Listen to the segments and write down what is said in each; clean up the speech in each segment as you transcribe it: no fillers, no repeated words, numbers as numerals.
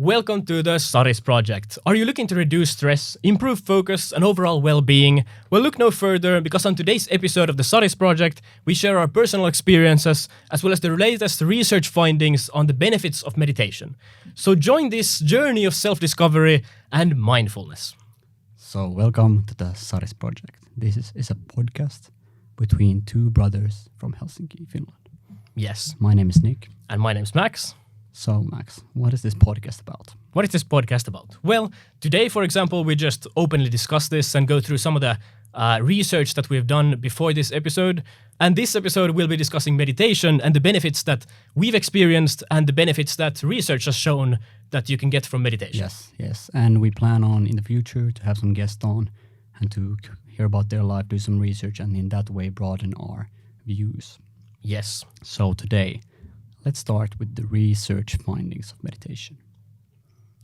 Welcome to the Saris project. Are you looking to reduce stress, improve focus, and overall well-being? Well, look no further, because on today's episode of the Saris project, we share our personal experiences as well as the latest research findings on the benefits of meditation. So join this journey of self-discovery and mindfulness. So welcome to the Saris project. This is a podcast between two brothers from Helsinki, Finland. Yes. My name is Nick. And my name's Max. So, Max, what is this podcast about? What is this podcast about? Well, today, for example, we just openly discuss this and go through some of the research that we've done before this episode. And this episode, we'll be discussing meditation and the benefits that we've experienced and the benefits that research has shown that you can get from meditation. Yes. And we plan on in the future to have some guests on and to hear about their life, do some research, and in that way broaden our views. Yes. So today, let's start with the research findings of meditation.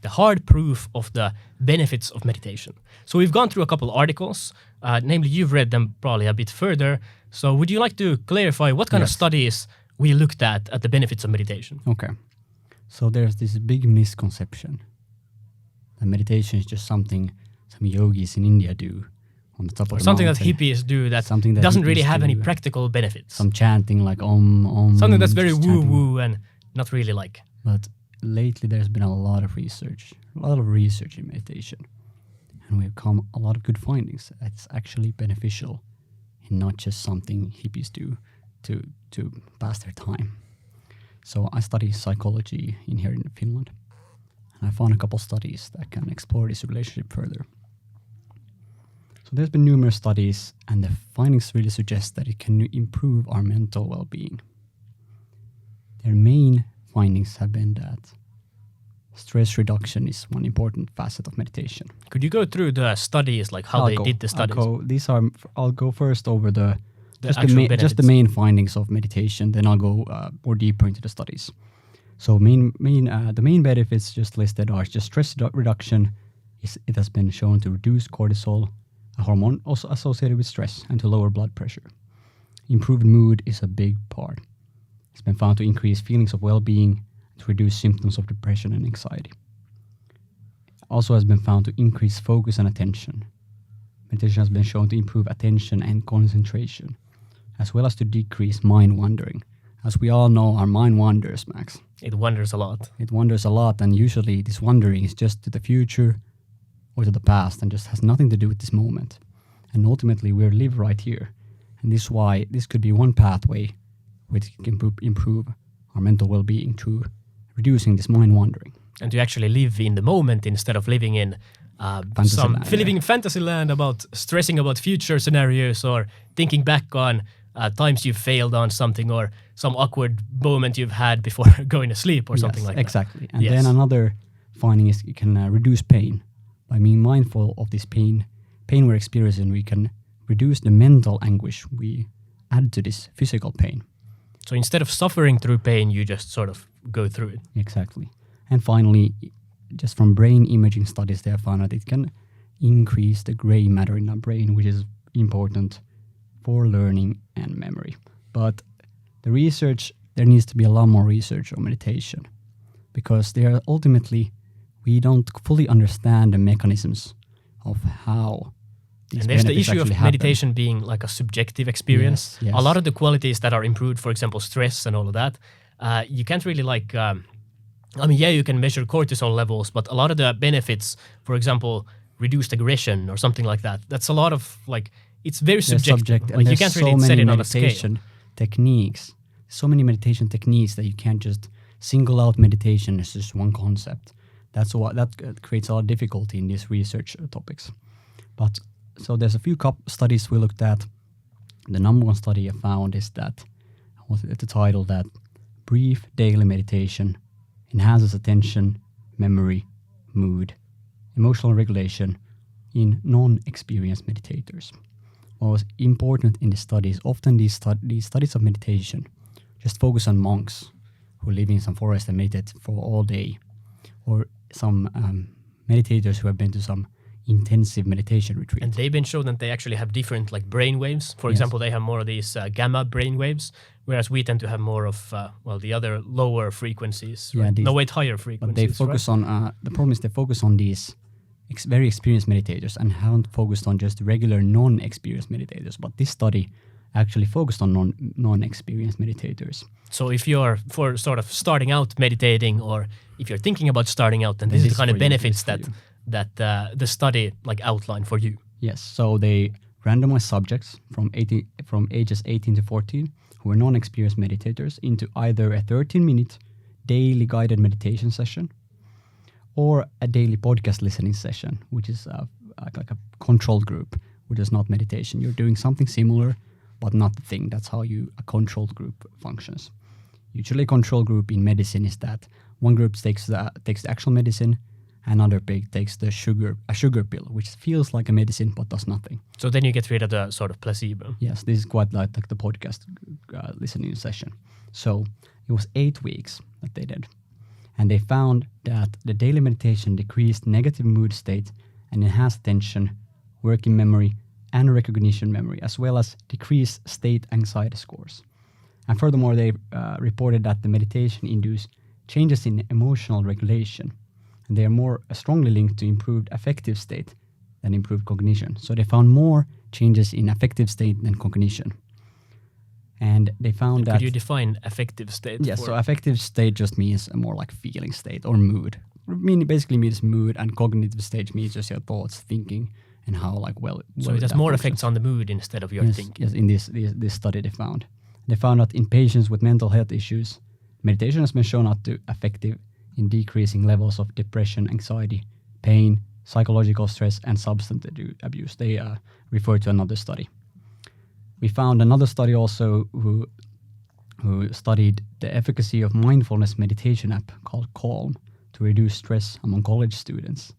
The hard proof of the benefits of meditation. So we've gone through a couple articles, namely you've read them probably a bit further. So would you like to clarify what kind of studies we looked at the benefits of meditation? Okay. So there's this big misconception that meditation is just something some yogis in India do on the top of the something mountain. that hippies do that doesn't really have any practical benefits. Some chanting like om. Something that's very woo-woo and not really like. But lately there's been a lot of research in meditation. And we've come a lot of good findings that it's actually beneficial and not just something hippies do to pass their time. So I study psychology here in Finland. And I found a couple studies that can explore this relationship further. So there's been numerous studies, and the findings really suggest that it can improve our mental well-being. Their main findings have been that stress reduction is one important facet of meditation. Could you go through the studies, like how they did the studies? I'll go first over the main findings of meditation, then I'll go more deeper into the studies. So the main benefits just listed are just stress reduction. It has been shown to reduce cortisol, a hormone also associated with stress, and to lower blood pressure. Improved mood is a big part. It's been found to increase feelings of well-being, to reduce symptoms of depression and anxiety. Also has been found to increase focus and attention. Meditation has been shown to improve attention and concentration, as well as to decrease mind wandering. As we all know, our mind wanders, Max. It wanders a lot. It wanders a lot, and usually this wandering is just to the future or to the past and just has nothing to do with this moment. And ultimately, we live right here. And this is why this could be one pathway which can improve our mental well-being through reducing this mind wandering. And to actually live in the moment instead of living in fantasy land about stressing about future scenarios or thinking back on times you've failed on something or some awkward moment you've had before going to sleep or something like that. Exactly. And then another finding is it can reduce pain. By being mindful of this pain we're experiencing, we can reduce the mental anguish we add to this physical pain. So instead of suffering through pain, you just sort of go through it. Exactly. And finally, just from brain imaging studies, they have found that it can increase the gray matter in our brain, which is important for learning and memory. But there needs to be a lot more research on meditation, because we don't fully understand the mechanisms of how these and there's the issue of happen. Meditation being like a subjective experience. Yes. A lot of the qualities that are improved, for example, stress and all of that, you can't really you can measure cortisol levels, but a lot of the benefits, for example, reduced aggression or something like that, that's a lot of it's very subjective. And you can't really set it on a scale. Techniques. So many meditation techniques that you can't just single out meditation as just one concept. That creates a lot of difficulty in these research topics. But so there's a few studies we looked at. The number one study I found is that the title that brief daily meditation enhances attention, memory, mood, emotional regulation in non-experienced meditators. What was important in the studies, often these studies of meditation just focus on monks who live in some forest and meditate for all day, or some meditators who have been to some intensive meditation retreat. And they've been shown that they actually have different like brain waves. For example, they have more of these gamma brain waves, whereas we tend to have more of the other lower frequencies. Yeah, right? Higher frequencies. But they focus on the problem is they focus on these very experienced meditators and haven't focused on just regular non-experienced meditators. But this study actually focused on non-experienced meditators. So if you're for sort of starting out meditating, or if you're thinking about starting out, then this is the kind of benefits that the study like outlined for you. Yes. So they randomized subjects from ages 18 to 14 who were non-experienced meditators into either a 13-minute daily guided meditation session or a daily podcast listening session, which is like a control group, which is not meditation. You're doing something similar, but not the thing. That's how a controlled group functions. Usually a control group in medicine is that one group takes the actual medicine, another pig takes a sugar pill, which feels like a medicine but does nothing. So then you get rid of the sort of placebo. Yes, this is quite like the podcast listening session. So it was 8 weeks that they did. And they found that the daily meditation decreased negative mood state and enhanced attention, working memory, and recognition memory, as well as decreased state anxiety scores. And furthermore, they reported that the meditation induced changes in emotional regulation, and they are more strongly linked to improved affective state than improved cognition. So they found more changes in affective state than cognition. And they found that... Could you define affective state? Yes, so affective state just means a more like feeling state or mood. Basically means mood, and cognitive state means just your thoughts, thinking, and how like well So it has more effects on the mood instead of your thinking. Yes, in this study they found. They found that in patients with mental health issues, meditation has been shown out to effective in decreasing levels of depression, anxiety, pain, psychological stress, and substance abuse. They refer to another study. We found another study also who studied the efficacy of mindfulness meditation app called Calm to reduce stress among college students.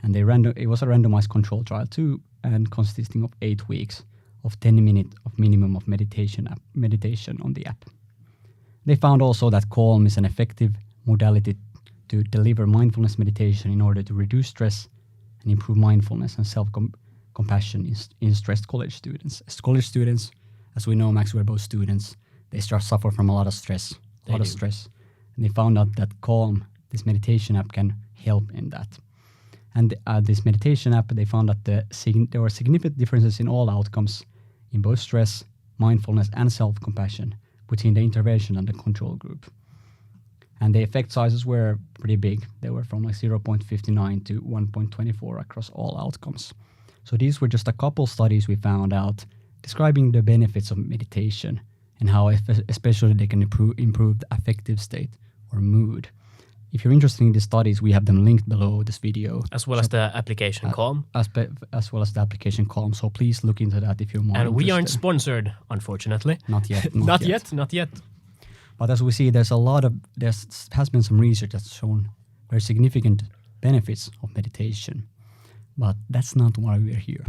And it was a randomized control trial too, and consisting of 8 weeks of 10 minutes of minimum of meditation on the app. They found also that Calm is an effective modality to deliver mindfulness meditation in order to reduce stress and improve mindfulness and self-compassion in stressed college students. As college students, as we know, Max, we're both students, they suffer from a lot of stress. And they found out that Calm, this meditation app, can help in that. And this meditation app, they found that there were significant differences in all outcomes in both stress, mindfulness, and self-compassion between the intervention and the control group. And the effect sizes were pretty big. They were from like 0.59 to 1.24 across all outcomes. So these were just a couple studies we found out describing the benefits of meditation and how especially they can improve the affective state or mood. If you're interested in these studies, we have them linked below this video. As well as the application Calm. As well as the application Calm. So please look into that if you're more interested. And we aren't sponsored, unfortunately. Not yet. Not yet. But as we see, there has been some research that's shown very significant benefits of meditation. But that's not why we're here.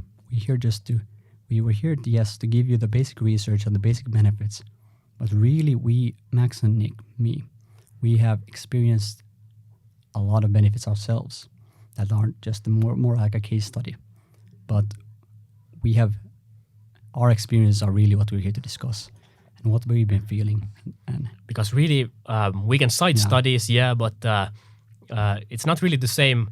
We were here to give you the basic research and the basic benefits. But really, Max and Nick, we have experienced a lot of benefits ourselves that aren't just more like a case study. But our experiences are really what we're here to discuss and what we've been feeling. And because really, we can cite studies, but it's not really the same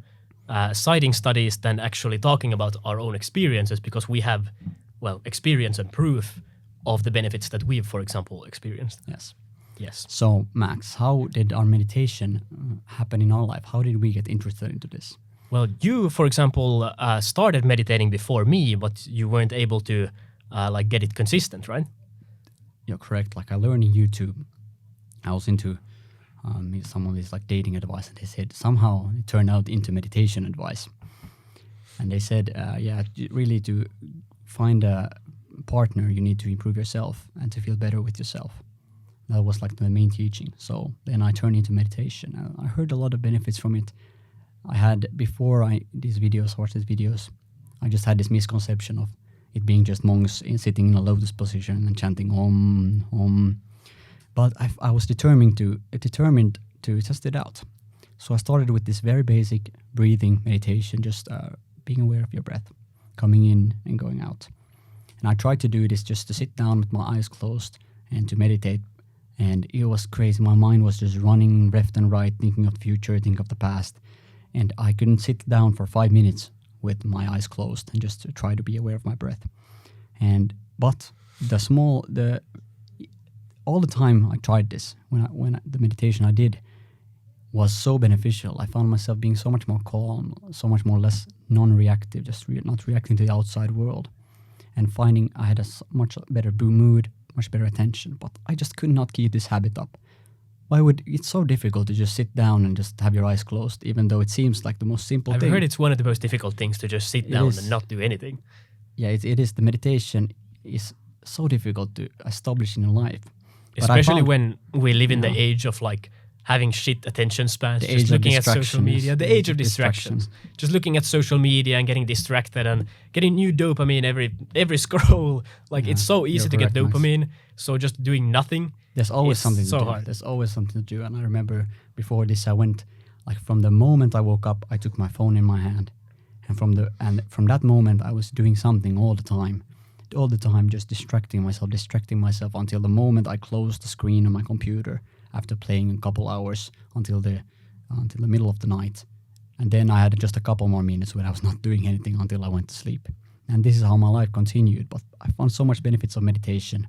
citing studies than actually talking about our own experiences, because we have, experience and proof of the benefits that we've, for example, experienced. Yes. So, Max, how did our meditation happen in our life? How did we get interested into this? Well, you, for example, started meditating before me, but you weren't able to get it consistent, right? You're correct. Like I learned in YouTube. I was into some of these dating advice, and they said somehow it turned out into meditation advice. And they said, really to find a partner, you need to improve yourself and to feel better with yourself. That was the main teaching. So then I turned into meditation. I heard a lot of benefits from it. I had, before I watched these videos, I just had this misconception of it being just monks sitting in a lotus position and chanting Om, Om. But I was determined to test it out. So I started with this very basic breathing meditation, just being aware of your breath, coming in and going out. And I tried to do this just to sit down with my eyes closed and to meditate. And it was crazy. My mind was just running left and right, thinking of the future, thinking of the past. And I couldn't sit down for 5 minutes with my eyes closed and just to try to be aware of my breath. But all the time I tried this, the meditation I did was so beneficial. I found myself being so much more calm, so much more less non-reactive, just not reacting to the outside world, and finding I had a much better mood, much better attention. But I just could not keep this habit up. It's so difficult to just sit down and just have your eyes closed, even though it seems like the most simple thing. I've heard it's one of the most difficult things to just sit down and not do anything. Yeah, it is. The meditation is so difficult to establish in your life. Especially when we live in the age of like having shit attention spans, just looking at social media, the age of distractions. Just looking at social media and getting distracted and getting new dopamine every scroll. Like it's so easy to get dopamine. Max. So just doing nothing. There's always something to do. Hard. There's always something to do. And I remember before this, I went like from the moment I woke up, I took my phone in my hand, and from that moment, I was doing something all the time, just distracting myself until the moment I closed the screen on my computer after playing a couple hours until the middle of the night. And then I had just a couple more minutes when I was not doing anything until I went to sleep. And this is how my life continued. But I found so much benefits of meditation.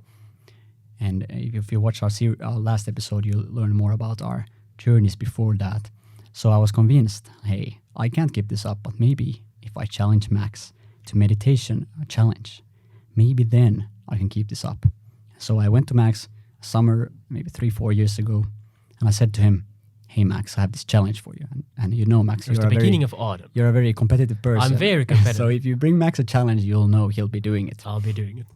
And if you watch our last episode, you'll learn more about our journeys before that. So I was convinced, hey, I can't keep this up, but maybe if I challenge Max to meditation challenge, maybe then I can keep this up. So I went to Max summer, maybe 3-4 years ago, and I said to him, hey Max, I have this challenge for you. And you know, Max, it's the beginning of autumn. You're a very competitive person. I'm very competitive. So if you bring Max a challenge, you'll know he'll be doing it. I'll be doing it.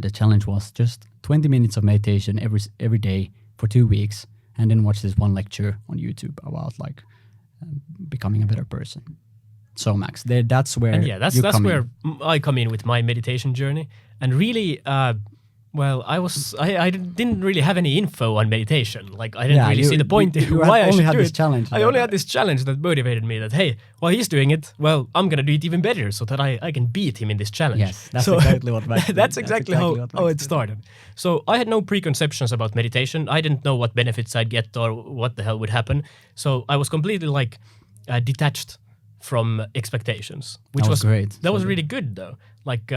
The challenge was just 20 minutes of meditation every day for 2 weeks, and then watch this one lecture on YouTube about like becoming a better person. So Max, that's where I come in with my meditation journey. And really, I didn't really have any info on meditation. Like I didn't really see the point why I should do it. I only had this challenge that motivated me that, hey, while he's doing it, well, I'm going to do it even better so that I can beat him in this challenge. Yes, that's exactly what Max did. That's exactly how it started. So I had no preconceptions about meditation. I didn't know what benefits I'd get or what the hell would happen. So I was completely like detached from expectations, which was great. That was really good though. Like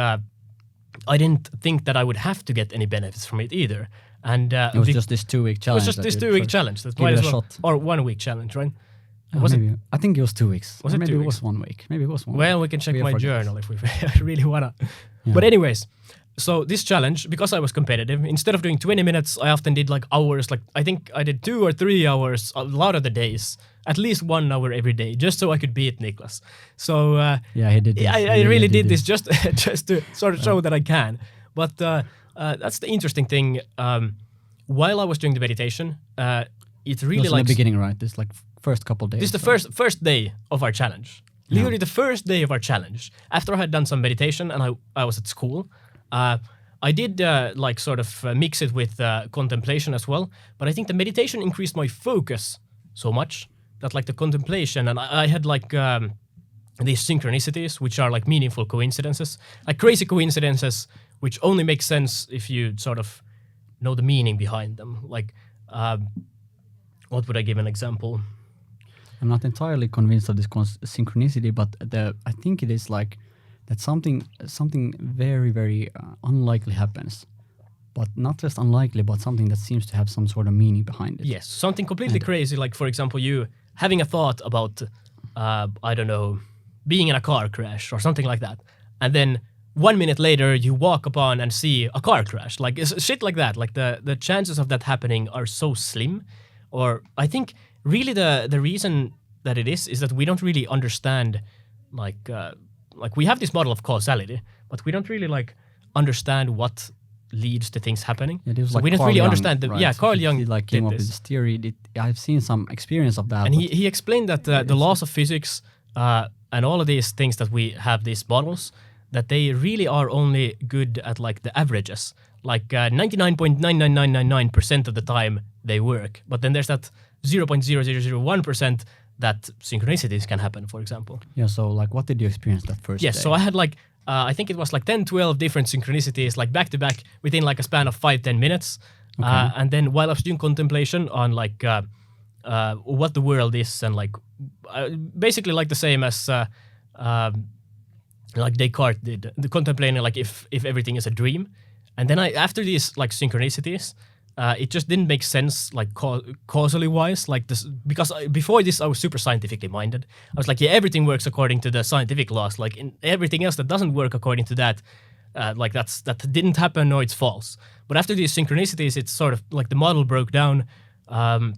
I didn't think that I would have to get any benefits from it either. And it was just this 2 week challenge. It was just this 2 week challenge. That might as well, or 1 week challenge, right? I think it was 2 weeks. Was it maybe 2 weeks? It was 1 week. Maybe it was 1 week. Well, we can check my journal if we really wanna. Yeah. But anyways, so this challenge, because I was competitive, instead of doing 20 minutes, I often did like hours. Like I think I did 2 or 3 hours a lot of the days. At least 1 hour every day, just so I could beat Niklas. So he did this. I really did this just to sort of show that I can. But that's the interesting thing. While I was doing the meditation, it really in the beginning, right? This like first couple days. This is the first day of our challenge. Literally the first day of our challenge. After I had done some meditation and I was at school, I did like sort of mix it with contemplation as well. But I think the meditation increased my focus so much that like the contemplation, and I had like these synchronicities, which are like meaningful coincidences, like crazy coincidences, which only make sense if you sort of know the meaning behind them. Like, what would I give an example? I'm not entirely convinced of this synchronicity, but I think it is like that something very, very unlikely happens. But not just unlikely, but something that seems to have some sort of meaning behind it. Yes, something completely crazy, like for example, you having a thought about, I don't know, being in a car crash or something like that. And then 1 minute later, you walk upon and see a car crash. Like shit like that. Like the chances of that happening are so slim. Or I think really the reason that it is that we don't really understand, like we have this model of causality, but we don't really like understand what leads to things happening. Yeah, so like we don't really understand Carl Jung he like came up with this theory. I've seen some experience of that. And he explained that the laws of physics and all of these things that we have, these models, that they really are only good at like the averages. Like 99.99999% of the time they work. But then there's that 0.0001% that synchronicities can happen, for example. Yeah, so like what did you experience that first day? So I had like, I think it was like 10, 12 different synchronicities, like back to back within like a span of 5-10 minutes. And then while I was doing contemplation on like what the world is, and like basically like the same as like Descartes did, the contemplating like if everything is a dream. And then after these like synchronicities, it just didn't make sense like causally wise, like this, because before this I was super scientifically minded. I was like, yeah, everything works according to the scientific laws, like in everything else that doesn't work according to that, like that didn't happen or it's false. But after these synchronicities, it's sort of like the model broke down, and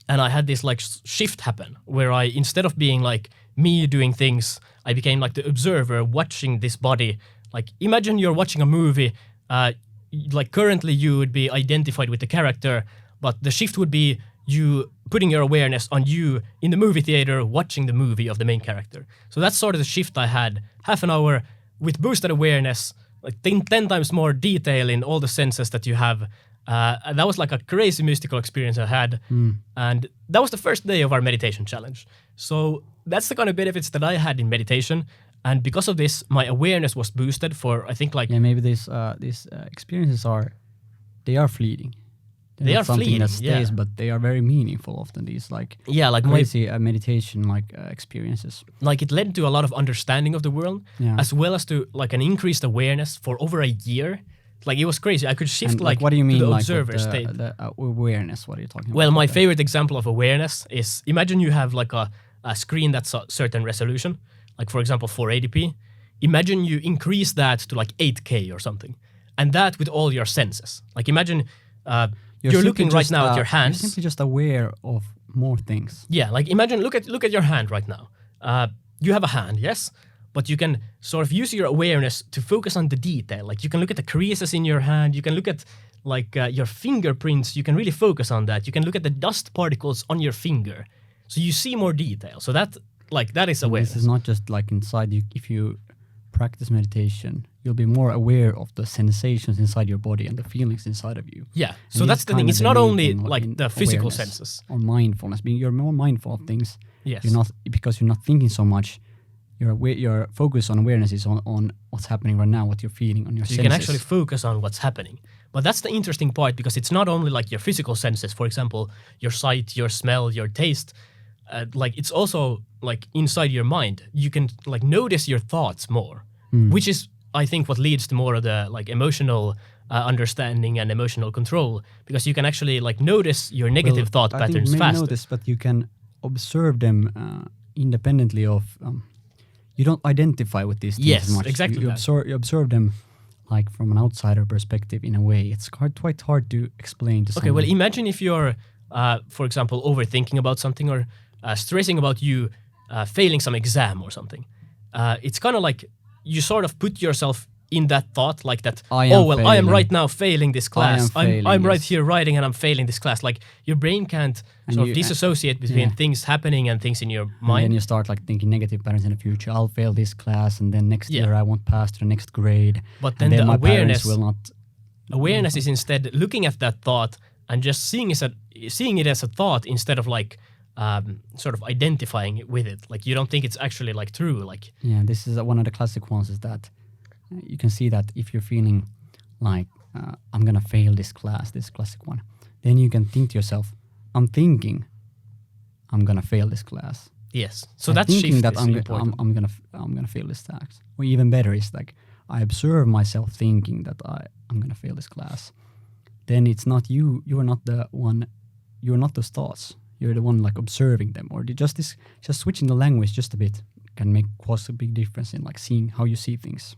I had this like shift happen where I, instead of being like me doing things, I became like the observer watching this body. Like imagine you're watching a movie, like currently you would be identified with the character, but the shift would be you putting your awareness on you in the movie theater watching the movie of the main character. So that's sort of the shift I had. Half an hour with boosted awareness, like 10 times more detail in all the senses that you have. That was like a crazy mystical experience I had. And that was the first day of our meditation challenge. So that's the kind of benefits that I had in meditation. And because of this, my awareness was boosted for, I think, like... Yeah, maybe these experiences are fleeting. They are something fleeting, that stays, but they are very meaningful often, these like crazy meditation like experiences. Like it led to a lot of understanding of the world, as well as to like an increased awareness for over a year. Like it was crazy. I could shift like what do you mean, to the like observer state. The awareness, what are you talking about? Well, my favorite example of awareness is, imagine you have like a screen that's a certain resolution, like for example 480p. Imagine you increase that to like 8K or something, and that with all your senses. Like imagine you're looking right now at your hands. You're simply just aware of more things. Yeah, like imagine, look at your hand right now. You have a hand, yes? But you can sort of use your awareness to focus on the detail. Like you can look at the creases in your hand. You can look at like your fingerprints. You can really focus on that. You can look at the dust particles on your finger. So you see more detail. So that is awareness. This is not just like inside you. If you practice meditation, you'll be more aware of the sensations inside your body and the feelings inside of you. Yeah. So that's the thing. It's not only like the physical senses. Or mindfulness. You're more mindful of things. Yes. You're not, because you're not thinking so much. Your focus on awareness is on what's happening right now, what you're feeling on your senses. You can actually focus on what's happening. But that's the interesting part, because it's not only like your physical senses, for example, your sight, your smell, your taste. Like it's also like inside your mind. You can like notice your thoughts more, which is, I think, what leads to more of the like emotional understanding and emotional control, because you can actually like notice your negative thought patterns faster. Notice, but you can observe them independently of... you don't identify with these things yes, much. Exactly. You observe them like from an outsider perspective in a way. It's quite hard to explain to someone. Okay, well, imagine if you're, for example, overthinking about something, or stressing about you failing some exam or something. It's kind of like you sort of put yourself in that thought, like that, I am right now failing this class. I'm right here writing and I'm failing this class. Like your brain can't sort of disassociate between things happening and things in your mind. And then you start like thinking negative patterns in the future. I'll fail this class, and then next year I won't pass to the next grade. But then the my awareness will not. Awareness is instead looking at that thought and just seeing it as a thought, instead of like sort of identifying with it. Like you don't think it's actually like true. Like this is one of the classic ones, is that you can see that if you're feeling like I'm gonna fail this class, this classic one, then you can think to yourself, I'm thinking I'm gonna fail this class. Yes. So that's thinking that I'm gonna fail this task. Or even better is like I observe myself thinking that I'm gonna fail this class. Then it's not you. You are not the one. You are not those thoughts. You're the one like observing them. Or just switching the language just a bit can cause a big difference in like seeing how you see things.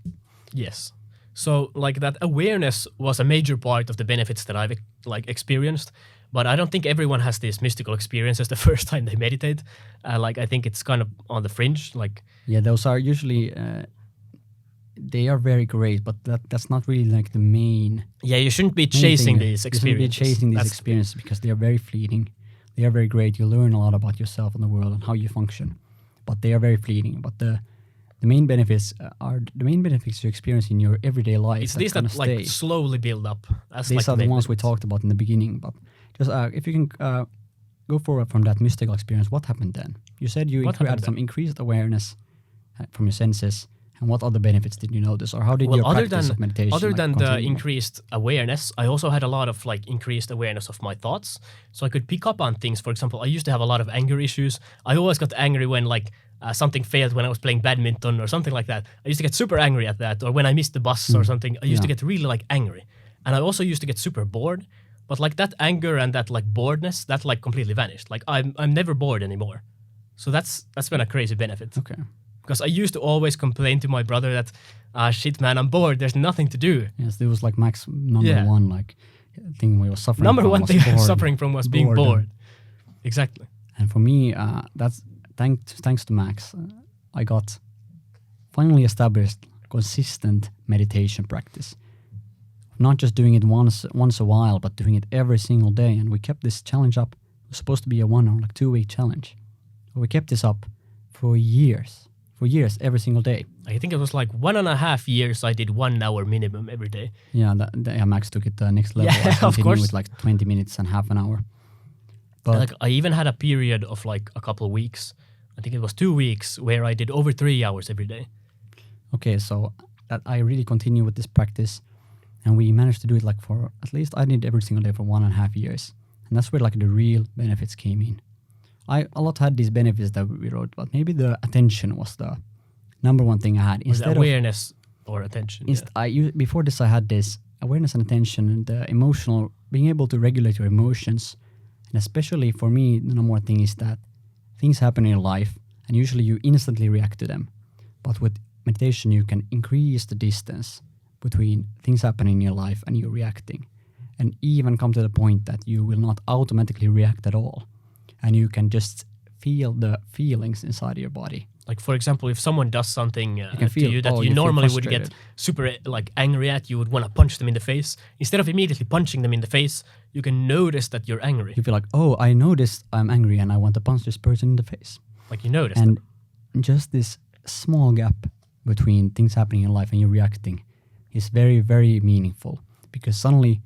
Yes. So like that awareness was a major part of the benefits that I've like experienced, but I don't think everyone has these mystical experiences the first time they meditate. Like I think it's kind of on the fringe. Like those are usually they are very great, but that's not really like the main. Yeah, you shouldn't be chasing these experiences. You shouldn't be chasing these experiences because they are very fleeting. They are very great. You learn a lot about yourself and the world and how you function, but they are very fleeting. But the main benefits you experience in your everyday life. It's these that like slowly build up. These are the ones we talked about in the beginning. But just if you can go forward from that mystical experience. What happened then? You said you had some increased awareness from your senses. And what other benefits did you notice, or how did your practice of meditation? Other than the increased awareness, I also had a lot of increased awareness of my thoughts. So I could pick up on things. For example, I used to have a lot of anger issues. I always got angry when something failed when I was playing badminton or something like that. I used to get super angry at that, or when I missed the bus or something. I used to get really angry, and I also used to get super bored. But that anger and that boredness, that completely vanished. I'm never bored anymore. So that's been a crazy benefit. Okay. Because I used to always complain to my brother that, shit, man, I'm bored. There's nothing to do. Yes, there was Max number one thing we were suffering. Number one thing I was suffering from was being bored. Exactly. And for me, that's thanks to Max, I got finally established consistent meditation practice. Not just doing it once a while, but doing it every single day. And we kept this challenge up. It was supposed to be a 1 or 2 week challenge. But we kept this up for years. Every single day. I think it was 1.5 years I did 1 hour minimum every day. Yeah, Max took it to the next level. Yeah, I of course. With 20 minutes and half an hour. But I even had a period of a couple of weeks. I think it was 2 weeks where I did over 3 hours every day. Okay, so that I really continue with this practice, and we managed to do it for at least I did every single day for 1.5 years, and that's where the real benefits came in. A lot had these benefits that we wrote, but maybe the attention was the number one thing I had. Instead awareness or attention. Before this, I had this awareness and attention and the emotional, being able to regulate your emotions. And especially for me, the number one thing is that things happen in your life and usually you instantly react to them. But with meditation, you can increase the distance between things happening in your life and you reacting, and even come to the point that you will not automatically react at all. And you can just feel the feelings inside your body. For example, if someone does something to you that you normally would get super angry at, you would want to punch them in the face. Instead of immediately punching them in the face, you can notice that you're angry. You feel I noticed I'm angry and I want to punch this person in the face. You notice. And just this small gap between things happening in life and you reacting is very, very meaningful. Because suddenly,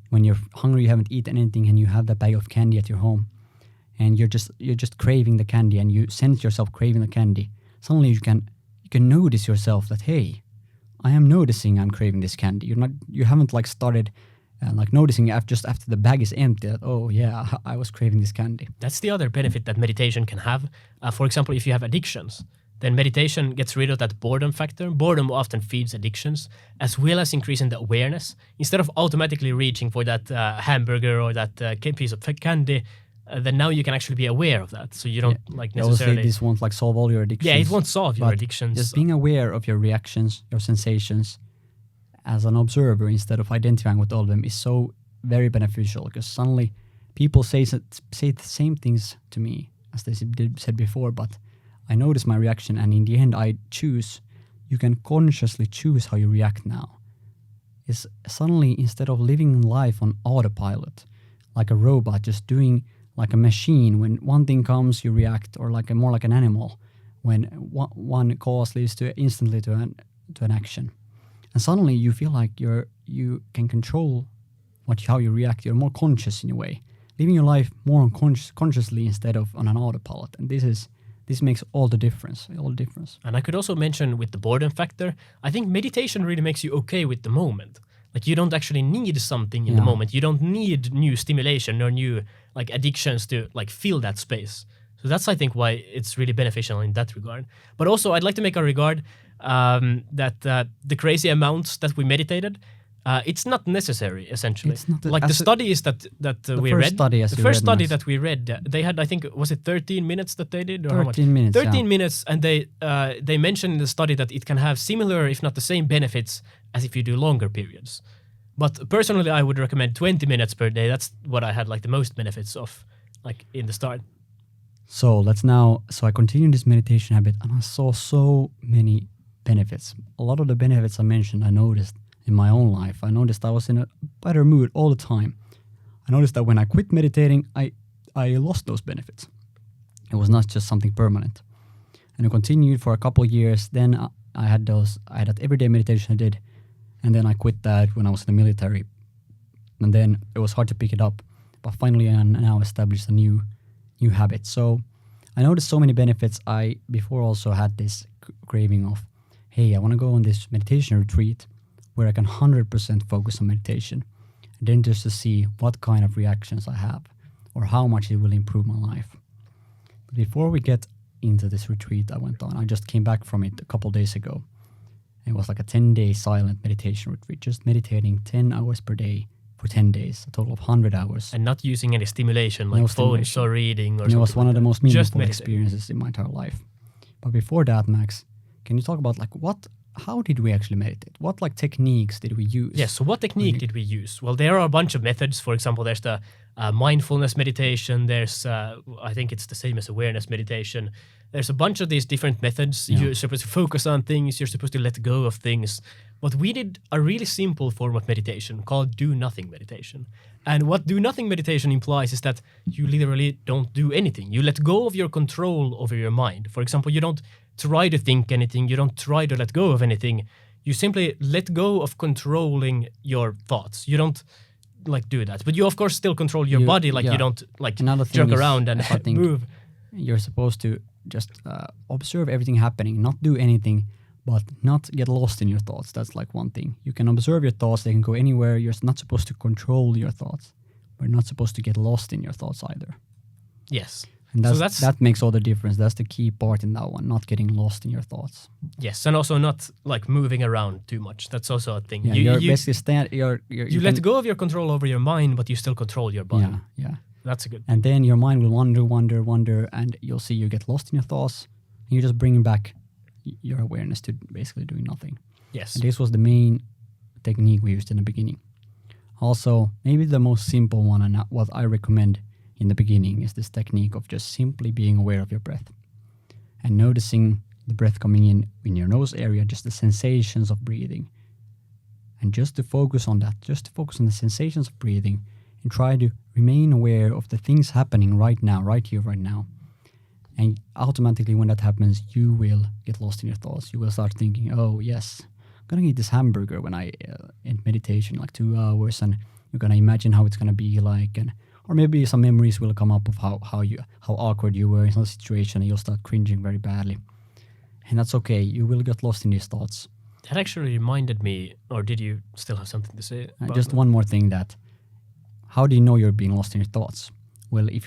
when you're hungry, you haven't eaten anything, and you have that bag of candy at your home, and you're just craving the candy, and you sense yourself craving the candy. Suddenly you can notice yourself that, hey, I am noticing I'm craving this candy. You haven't started noticing just after the bag is empty that, oh yeah, I was craving this candy. That's the other benefit that meditation can have. For example, if you have addictions, then meditation gets rid of that boredom factor. Boredom often feeds addictions, as well as increasing the awareness. Instead of automatically reaching for that hamburger or that piece of candy, then now you can actually be aware of that. So you don't necessarily... This won't solve all your addictions. Yeah, it won't solve your addictions. Just being aware of your reactions, your sensations, as an observer instead of identifying with all of them is so very beneficial, because suddenly people say the same things to me as they said before, but I notice my reaction, and in the end I choose. You can consciously choose how you react now. It's suddenly, instead of living life on autopilot, like a robot, just doing like a machine, when one thing comes, you react, or more like an animal, when one cause leads instantly to an action. And suddenly you feel like you can control how you react. You're more conscious in a way, living your life more consciously instead of on an autopilot. And this makes all the difference. And I could also mention with the boredom factor, I think meditation really makes you okay with the moment. You don't actually need something in the moment. You don't need new stimulation or new addictions to fill that space. So that's, I think, why it's really beneficial in that regard. But also, I'd like to make a regard that the crazy amounts that we meditated, it's not necessary, essentially. It's not the studies that we read. The first study that we read, they had, I think, was it 13 minutes that they did? Or 13 minutes, 13 minutes, and they mentioned in the study that it can have similar, if not the same benefits as if you do longer periods. But personally, I would recommend 20 minutes per day. That's what I had the most benefits of, in the start. So I continued this meditation habit, and I saw so many benefits. A lot of the benefits I mentioned, I noticed in my own life. I noticed I was in a better mood all the time. I noticed that when I quit meditating, I lost those benefits. It was not just something permanent. And I continued for a couple of years. Then I had that everyday meditation I did. And then I quit that when I was in the military. And then it was hard to pick it up. But finally I now established a new new habits. So I noticed so many benefits. I before also had this craving of, hey, I want to go on this meditation retreat where I can 100% focus on meditation, and then just to see what kind of reactions I have or how much it will improve my life. But before we get into this retreat I went on, I just came back from it a couple days ago. It was like a 10-day silent meditation retreat, just meditating 10 hours per day for 10 days, a total of 100 hours. And not using any stimulation like phones or reading or something. It was one of the most meaningful experiences in my entire life. But before that, Max, can you talk about like how did we actually meditate? What like techniques did we use? Yes, so what technique did we use? Well, there are a bunch of methods. For example, there's the mindfulness meditation. There's, I think it's the same as awareness meditation. There's a bunch of these different methods. Yeah. You're supposed to focus on things. You're supposed to let go of things. But we did a really simple form of meditation called do nothing meditation. And what do nothing meditation implies is that you literally don't do anything. You let go of your control over your mind. For example, you don't try to think anything. You don't try to let go of anything. You simply let go of controlling your thoughts. You don't like do that. But you of course still control your body. Like you don't like jerk around and move. You're supposed to just observe everything happening, not do anything, but not get lost in your thoughts. That's like one thing. You can observe your thoughts. They can go anywhere. You're not supposed to control your thoughts. We're not supposed to get lost in your thoughts either. Yes. And that makes all the difference. That's the key part in that one, not getting lost in your thoughts. Yes, and also not like moving around too much. That's also a thing. Yeah, you basically you let go of your control over your mind, but you still control your body. Yeah. That's a good thing. And then your mind will wander, and you'll see you get lost in your thoughts. And you just bring back your awareness to basically doing nothing. Yes. And this was the main technique we used in the beginning. Also, maybe the most simple one and what I recommend in the beginning is this technique of just simply being aware of your breath and noticing the breath coming in your nose area, just the sensations of breathing. And just to focus on that, just to focus on the sensations of breathing and try to remain aware of the things happening right now, right here, right now. And automatically when that happens, you will get lost in your thoughts. You will start thinking, oh yes, I'm going to eat this hamburger when I in meditation, like 2 hours, and you're going to imagine how it's going to be like, or maybe some memories will come up of how awkward you were in some situation, and you'll start cringing very badly. And that's okay. You will get lost in these thoughts. That actually reminded me, or did you still have something to say? Just one more thing, that how do you know you're being lost in your thoughts? Well, if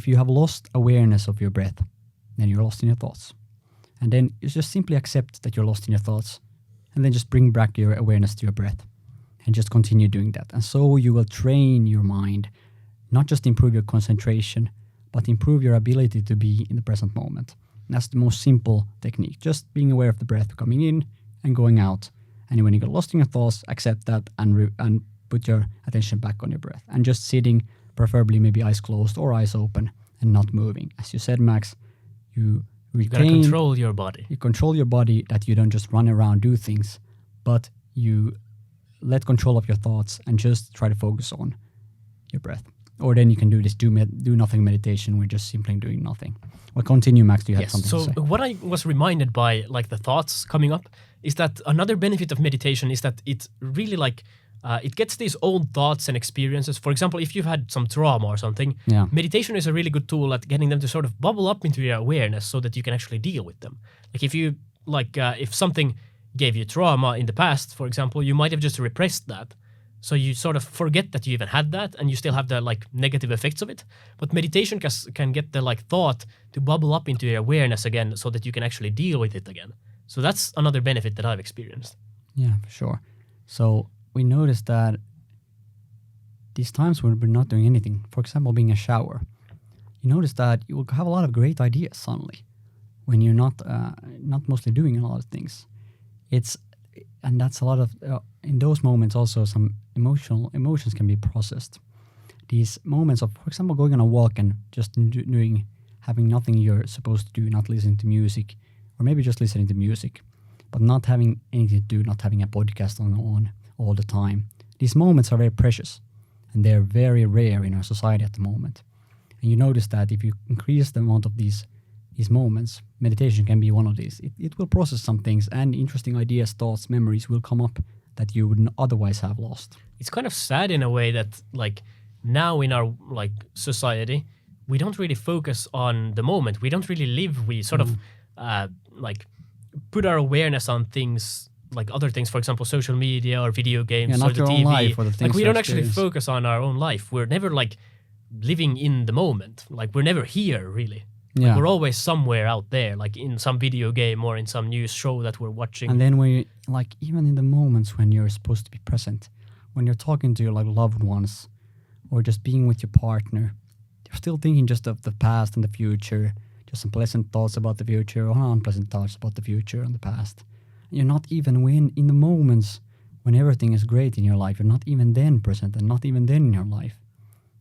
you have lost awareness of your breath, then you're lost in your thoughts. And then you just simply accept that you're lost in your thoughts, and then just bring back your awareness to your breath and just continue doing that. And so you will train your mind, not just improve your concentration, but improve your ability to be in the present moment. And that's the most simple technique, just being aware of the breath coming in and going out. And when you get lost in your thoughts, accept that and put your attention back on your breath. And just sitting, preferably maybe eyes closed or eyes open and not moving. As you said, Max, you gotta control your body. You control your body, that you don't just run around, do things, but you let control of your thoughts and just try to focus on your breath. Or then you can do this do nothing meditation. We're just simply doing nothing. Well, continue, Max. Do you have something to say? So what I was reminded by, like the thoughts coming up, is that another benefit of meditation is that it really it gets these old thoughts and experiences. For example, if you've had some trauma or something, meditation is a really good tool at getting them to sort of bubble up into your awareness so that you can actually deal with them. Like if something gave you trauma in the past, for example, you might have just repressed that. So you sort of forget that you even had that, and you still have the like negative effects of it. But meditation can get the like thought to bubble up into your awareness again, so that you can actually deal with it again. So that's another benefit that I've experienced. Yeah, for sure. So we noticed that these times when we're not doing anything, for example, being a shower, you notice that you will have a lot of great ideas suddenly when you're not mostly doing a lot of things. And that's a lot of in those moments also some emotions can be processed. These moments of, for example, going on a walk and just having nothing you're supposed to do, not listening to music, or maybe just listening to music, but not having anything to do, not having a podcast on all the time. These moments are very precious, and they're very rare in our society at the moment. And you notice that if you increase the amount of these moments, meditation can be one of these. It will process some things, and interesting ideas, thoughts, memories will come up that you wouldn't otherwise have lost. It's kind of sad in a way that like now in our like society, we don't really focus on the moment. We don't really live. We sort of like put our awareness on things like other things, for example, social media or video games or the TV. Life or the things like we don't actually focus on our own life. We're never like living in the moment. Like we're never here really. Like, we're always somewhere out there, like in some video game or in some news show that we're watching. And then we like even in the moments when you're supposed to be present, when you're talking to your like loved ones or just being with your partner, you're still thinking just of the past and the future, just some pleasant thoughts about the future or unpleasant thoughts about the future and the past. You're not even in the moments when everything is great in your life, you're not even then present and not even then in your life.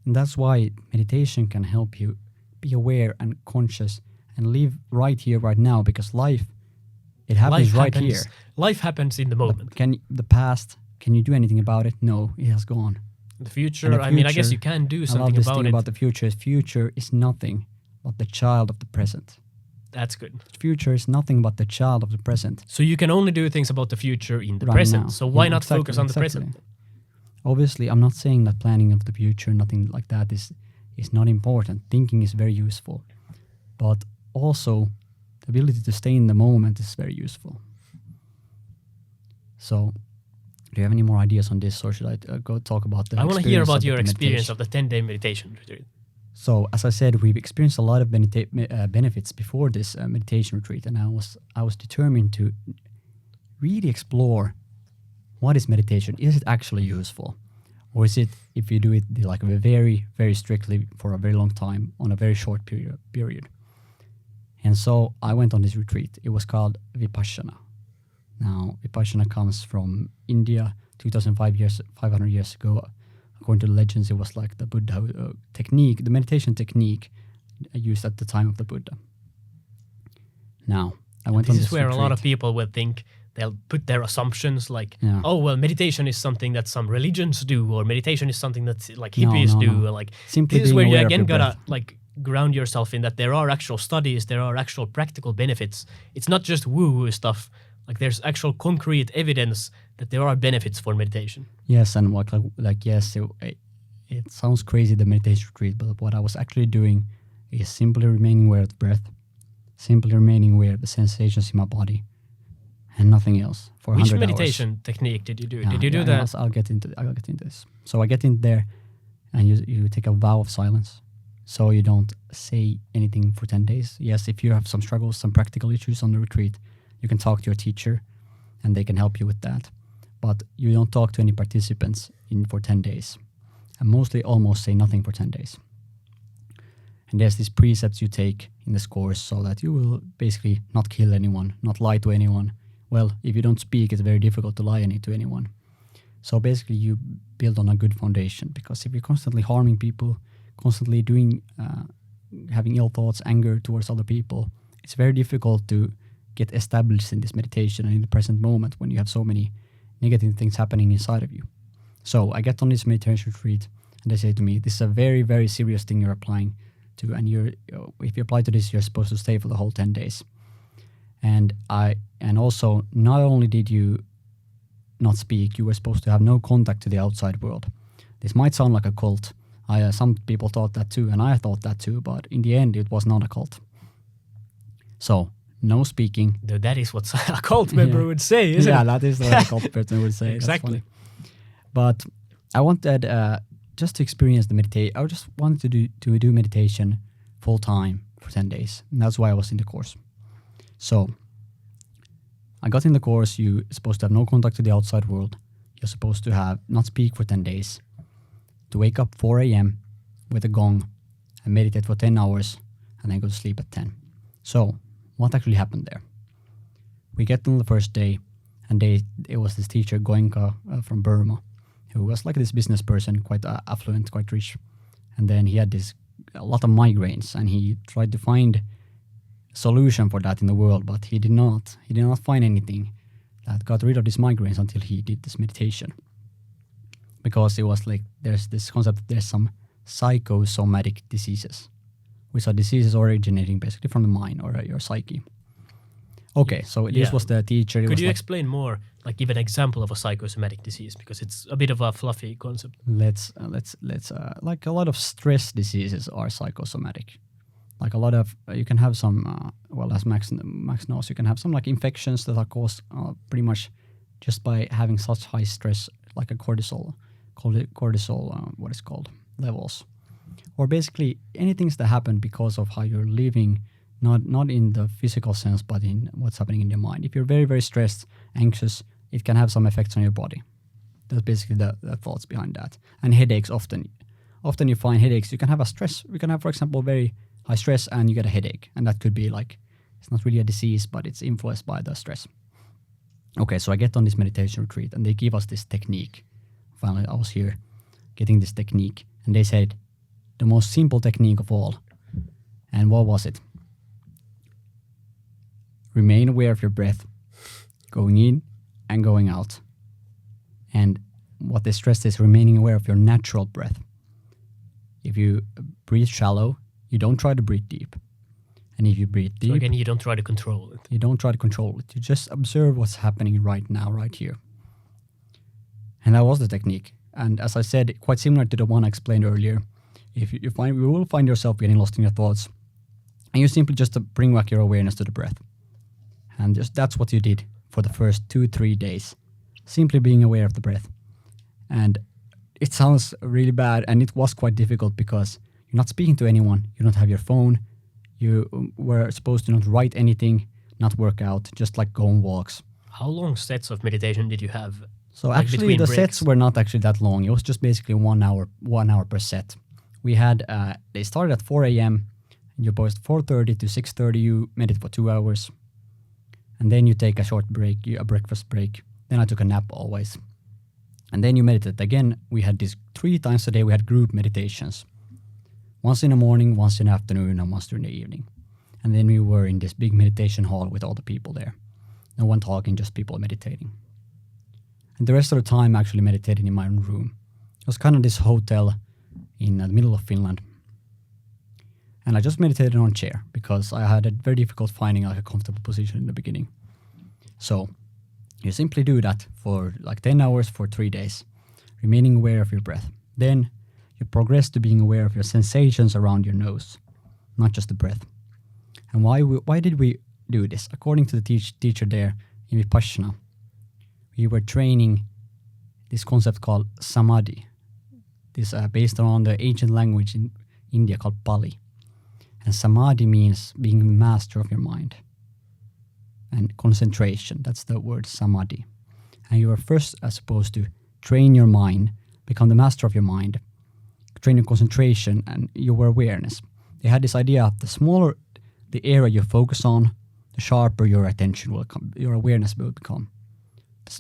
And that's why meditation can help you be aware and conscious and live right here, right now, because life happens here. Life happens in the moment. The past, can you do anything about it? No, it has gone. The future, I mean, I guess you can do something about it. I love this thing about the future. Future is nothing but the child of the present. That's good. Future is nothing but the child of the present. So you can only do things about the future in the present. Now. So why not focus on the present? Obviously, I'm not saying that planning of the future, nothing like that is not important. Thinking is very useful. But also, the ability to stay in the moment is very useful. So, do you have any more ideas on this, or should I go talk about the I want to hear about your experience of the 10-day meditation retreat. So, as I said, we've experienced a lot of benefits before this meditation retreat, and I was determined to really explore what is meditation. Is it actually useful? Or is it, if you do it like very, very strictly for a very long time on a very short period? And so I went on this retreat. It was called Vipassana. Now, Vipassana comes from India, 500 years ago. According to the legends, it was like the Buddha technique, the meditation technique used at the time of the Buddha. Now, I went on this retreat. This is where a lot of people will think they'll put their assumptions like, oh, well, meditation is something that some religions do, or meditation is something that like hippies do. No. Like, simply this is where you again gotta like ground yourself in that there are actual studies, there are actual practical benefits. It's not just woo-woo stuff. Like there's actual concrete evidence that there are benefits for meditation. Yes, and yes, it sounds crazy, the meditation retreat, but what I was actually doing is simply remaining aware of the breath, simply remaining aware of the sensations in my body, and nothing else for 100 hours. Which meditation technique did you do? Did you do that? I'll get into this. So I get in there, and you take a vow of silence. So you don't say anything for 10 days. Yes, if you have some struggles, some practical issues on the retreat, you can talk to your teacher, and they can help you with that. But you don't talk to any participants for 10 days, and mostly almost say nothing for 10 days. And there's these precepts you take in this course so that you will basically not kill anyone, not lie to anyone. Well, if you don't speak, it's very difficult to lie to anyone. So basically you build on a good foundation, because if you're constantly harming people, constantly having ill thoughts, anger towards other people, it's very difficult to get established in this meditation and in the present moment when you have so many negative things happening inside of you. So I get on this meditation retreat, and they say to me, this is a very, very serious thing you're applying to, and if you apply to this, you're supposed to stay for the whole 10 days. And also, not only did you not speak, you were supposed to have no contact to the outside world. This might sound like a cult. Some people thought that too, and I thought that too, but in the end, it was not a cult. So, no speaking. That is what a cult member would say, isn't it? Yeah, that is what a cult person would say. Exactly. But I wanted just to experience the meditation. I just wanted to do meditation full time for 10 days. And that's why I was in the course. So I got in the course. You're supposed to have no contact to the outside world. You're supposed to not speak for 10 days. To wake up 4 a.m. with a gong and meditate for 10 hours and then go to sleep at 10. So what actually happened there? We get on the first day, and it was this teacher, Goenka, from Burma, who was like this business person, quite affluent, quite rich. And then he had a lot of migraines, and he tried to find a solution for that in the world, but he did not find anything that got rid of his migraines until he did this meditation. Because it was like, there's this concept that there's some psychosomatic diseases, which are diseases originating basically from the mind or your psyche. Okay, so this was the teacher. Could you explain more? like give an example of a psychosomatic disease, because it's a bit of a fluffy concept. Let's like a lot of stress diseases are psychosomatic. Like a lot of you can have some as Max knows, you can have some like infections that are caused pretty much just by having such high stress, like a cortisol what is called levels, or basically anything that happen because of how you're living, not in the physical sense, but in what's happening in your mind. If you're very, very stressed, anxious, it can have some effects on your body. That's basically the thoughts behind that. And headaches often you find headaches. You can have you can have, for example, very high stress and you get a headache, and that could be like, it's not really a disease, but it's influenced by the stress. Okay, so I get on this meditation retreat and they give us this technique. Finally, I was here getting this technique, and they said the most simple technique of all. And what was it? Remain aware of your breath, going in and going out. And what they stressed is remaining aware of your natural breath. If you breathe shallow, you don't try to breathe deep. And if you breathe deep... So again, you don't try to control it. You don't try to control it. You just observe what's happening right now, right here. And that was the technique. And as I said, quite similar to the one I explained earlier, if you will find yourself getting lost in your thoughts, and you simply just bring back your awareness to the breath. And just that's what you did for the first 2-3 days, simply being aware of the breath. And it sounds really bad, and it was quite difficult because you're not speaking to anyone, you don't have your phone, you were supposed to not write anything, not work out, just like go on walks. How long sets of meditation did you have? So like actually the breaks? Sets were not actually that long. It was just basically 1 hour per set. We had, they started at 4 a.m. and you post 4:30 to 6:30, you meditate for 2 hours. And then you take a short break, a breakfast break. Then I took a nap always. And then you meditate again. We had this 3 times a day, we had group meditations. Once in the morning, once in the afternoon, and once during the evening. And then we were in this big meditation hall with all the people there. No one talking, just people meditating. And the rest of the time I actually meditated in my own room. It was kind of this hotel in the middle of Finland. And I just meditated on a chair because I had a very difficult finding like a comfortable position in the beginning. So you simply do that for like 10 hours for 3 days, remaining aware of your breath. Then you progress to being aware of your sensations around your nose, not just the breath. And why did we do this? According to the teacher there in Vipassana, we were training this concept called samadhi. This based on the ancient language in India called Pali. And samadhi means being a master of your mind. And concentration, that's the word samadhi. And you are first supposed to train your mind, become the master of your mind, train your concentration and your awareness. They had this idea of the smaller the area you focus on, the sharper your attention will come, your awareness will become.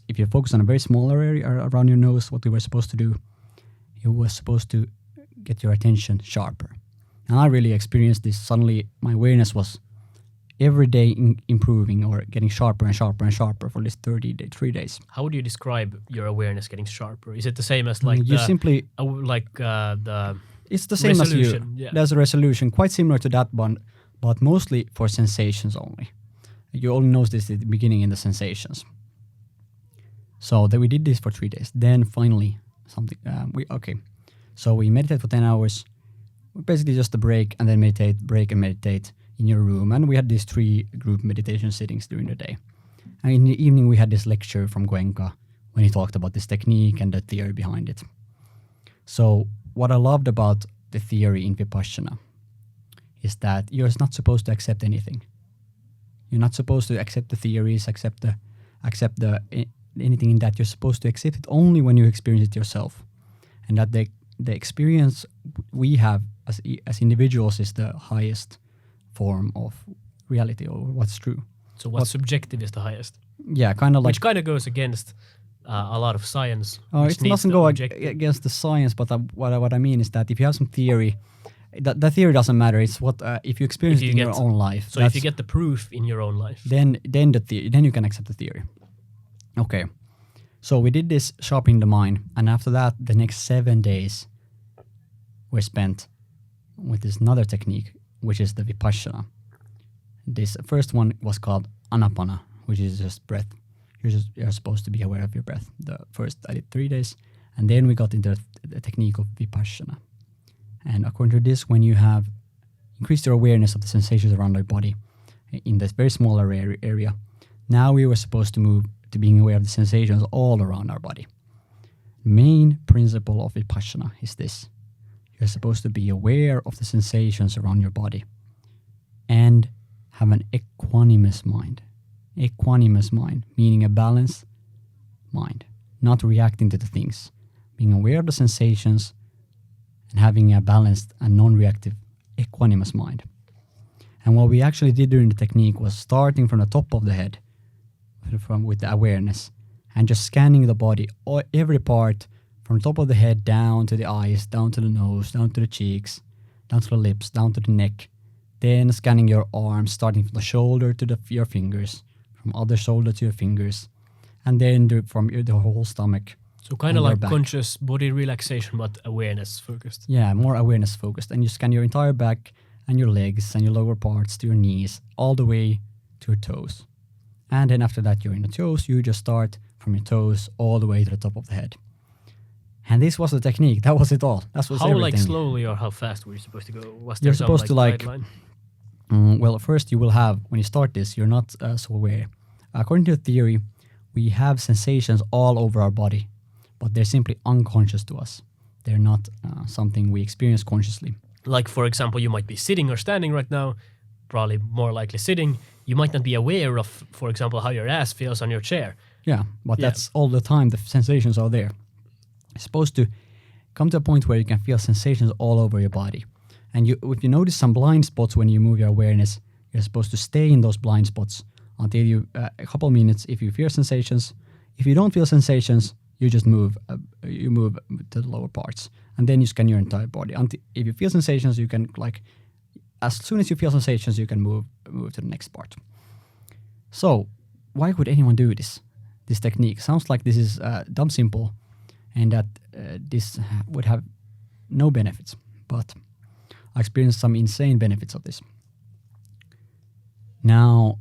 If you focus on a very small area around your nose, what we were supposed to do, you were supposed to get your attention sharper. And I really experienced this. Suddenly, my awareness was every day improving or getting sharper and sharper and sharper for this 3 days. How would you describe your awareness getting sharper? Is it the same as like it's the same as you. Yeah. There's a resolution, quite similar to that one, but mostly for sensations only. You only notice this at the beginning in the sensations. So then we did this for 3 days. Then finally, So we meditate for 10 hours. Basically just a break and then break and meditate in your room. And we had these 3 group meditation sittings during the day. And in the evening we had this lecture from Goenka when he talked about this technique and the theory behind it. So what I loved about the theory in Vipassana is that you're not supposed to accept anything. You're not supposed to accept the theories, accept anything in that. You're supposed to accept it only when you experience it yourself. And that the experience we have as individuals is the highest form of reality or what's true. So what's subjective is the highest? Yeah, kind of like... Which kind of goes against a lot of science. It doesn't go against the science, but what I mean is that if you have some theory, the theory doesn't matter. It's what if you experience it in your own life. So if you get the proof in your own life, then you can accept the theory. Okay, so we did this sharpening the mind, and after that, the next 7 days were spent with this another technique, which is the Vipassana. This first one was called Anapana, which is just breath. you're supposed to be aware of your breath. The first I did 3 days, and then we got into the technique of vipassana. And according to this, when you have increased your awareness of the sensations around your body in this very small area, now we were supposed to move to being aware of the sensations all around our body. Main principle of vipassana is this: you're supposed to be aware of the sensations around your body and have an equanimous mind. Equanimous mind, meaning a balanced mind, not reacting to the things. Being aware of the sensations and having a balanced and non-reactive equanimous mind. And what we actually did during the technique was starting from the top of the head, with the awareness, and just scanning the body, every part, from the top of the head down to the eyes, down to the nose, down to the cheeks, down to the lips, down to the neck. Then scanning your arms, starting from the shoulder to your fingers, from other shoulder to your fingers, and then from the whole stomach. So kind of like conscious body relaxation, but awareness focused. Yeah, more awareness focused. And you scan your entire back and your legs and your lower parts to your knees, all the way to your toes. And then after that, you're in the toes. You just start from your toes all the way to the top of the head. And this was the technique. That was it all. That was how everything. Like slowly or how fast were you supposed to go? Was there you're supposed to guideline? Well, first you will have, when you start this, you're not so aware. According to the theory, we have sensations all over our body, but they're simply unconscious to us. They're not something we experience consciously. Like, for example, you might be sitting or standing right now, probably more likely sitting. You might not be aware of, for example, how your ass feels on your chair. Yeah, but that's all the time. The sensations are there. It's supposed to come to a point where you can feel sensations all over your body. And if you notice some blind spots when you move your awareness, you're supposed to stay in those blind spots until you, a couple of minutes, if you feel sensations. If you don't feel sensations, you just move to the lower parts. And then you scan your entire body. If you feel sensations, you can, as soon as you feel sensations, you can move to the next part. So, why would anyone do this technique? Sounds like this is dumb simple, and that this would have no benefits. But I experienced some insane benefits of this. Now,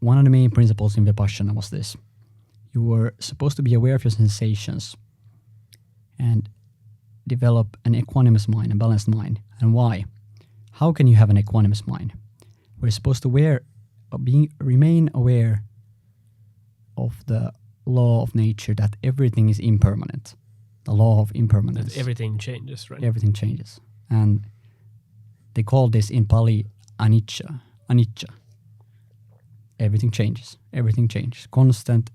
one of the main principles in Vipassana was this. You were supposed to be aware of your sensations and develop an equanimous mind, a balanced mind. And why? How can you have an equanimous mind? We're supposed to remain aware of the law of nature, that everything is impermanent. The law of impermanence. That everything changes, right? Everything changes. And they call this in Pali anicca. Anicca. Everything changes. Everything changes. Constant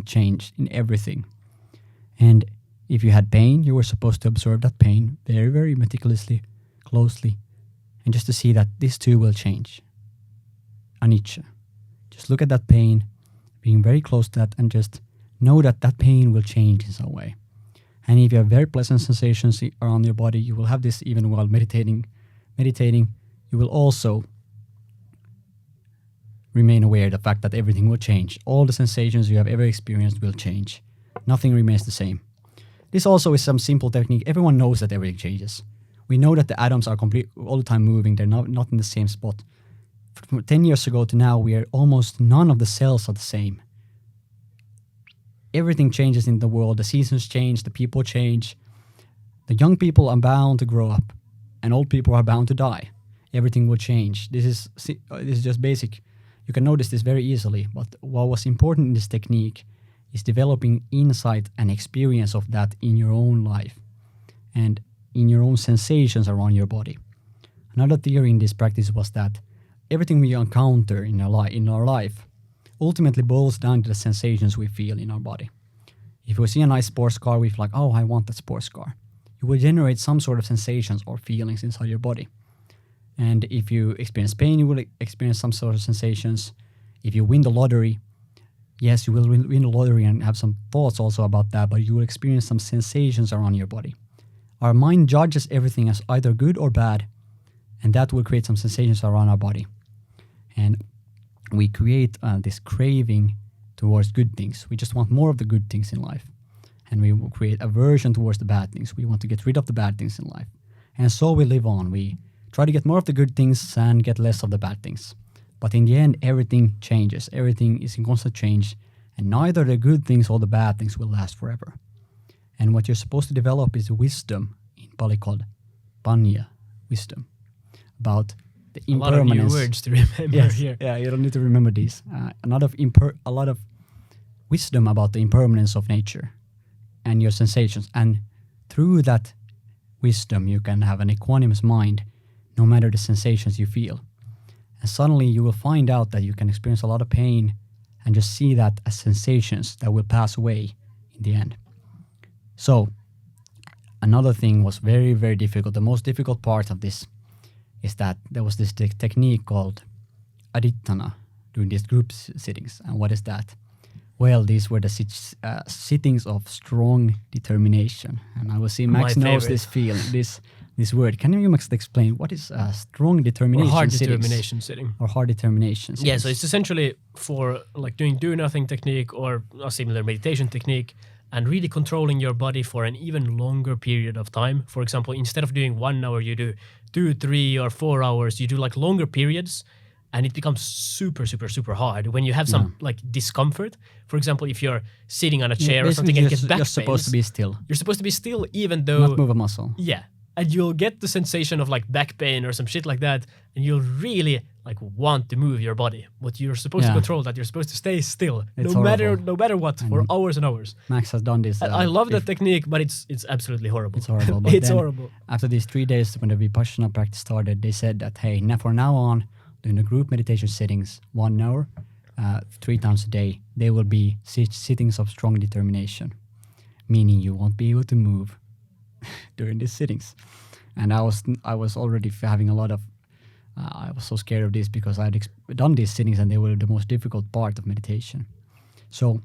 change in everything. And if you had pain, you were supposed to observe that pain very, very meticulously, closely, and just to see that this too will change. Anicca. Just look at that pain, being very close to that, and just know that that pain will change in some way. And if you have very pleasant sensations around your body, you will have this even while meditating. You will also remain aware of the fact that everything will change. All the sensations you have ever experienced will change. Nothing remains the same. This also is some simple technique. Everyone knows that everything changes. We know that the atoms are all the time moving. They're not in the same spot. From 10 years ago to now, almost none of the cells are the same. Everything changes in the world. The seasons change. The people change. The young people are bound to grow up, and old people are bound to die. Everything will change. This is just basic. You can notice this very easily. But what was important in this technique is developing insight and experience of that in your own life and in your own sensations around your body. Another theory in this practice was that everything we encounter in our life ultimately boils down to the sensations we feel in our body. If we see a nice sports car, we feel like, oh, I want that sports car. You will generate some sort of sensations or feelings inside your body. And if you experience pain, you will experience some sort of sensations. If you win the lottery, yes, you will win the lottery and have some thoughts also about that, but you will experience some sensations around your body. Our mind judges everything as either good or bad, and that will create some sensations around our body. And we create this craving towards good things. We just want more of the good things in life. And we will create aversion towards the bad things. We want to get rid of the bad things in life. And so we live on. We try to get more of the good things and get less of the bad things. But in the end, everything changes. Everything is in constant change. And neither the good things or the bad things will last forever. And what you're supposed to develop is a wisdom, in Pali called panya, wisdom, about the impermanence. A lot of new words to remember here. Yeah, you don't need to remember these. A lot of wisdom about the impermanence of nature and your sensations. And through that wisdom, you can have an equanimous mind no matter the sensations you feel. And suddenly you will find out that you can experience a lot of pain and just see that as sensations that will pass away in the end. So another thing was very, very difficult. The most difficult part of this is that there was this technique called adittana during these group sittings. And what is that? Well, these were the sittings of strong determination. And I will see Max knows this this word. Can you, Max, explain what is strong determination or hard sittings? Determination sitting? Or hard determination sittings. Yeah, so it's essentially for like doing do-nothing technique or a similar meditation technique and really controlling your body for an even longer period of time. For example, instead of doing 1 hour, you do 2, 3, or 4 hours. You do like longer periods. And it becomes super, super, super hard when you have some like discomfort. For example, if you're sitting on a chair or something and get back pains. You're supposed to be still. You're supposed to be still even though... Not move a muscle. Yeah. And you'll get the sensation of like back pain or some shit like that. And you'll really like want to move your body. But you're supposed to control that. You're supposed to stay still. No matter what, for hours and hours. Max has done this. I love that technique, but it's absolutely horrible. It's horrible. It's horrible. After these 3 days when the Vipassana practice started, they said that, hey, for now on, during the group meditation sittings, 1 hour, 3 times a day, they will be sittings of strong determination, meaning you won't be able to move during these sittings. And I was already having a lot of, I was so scared of this because I had done these sittings and they were the most difficult part of meditation. So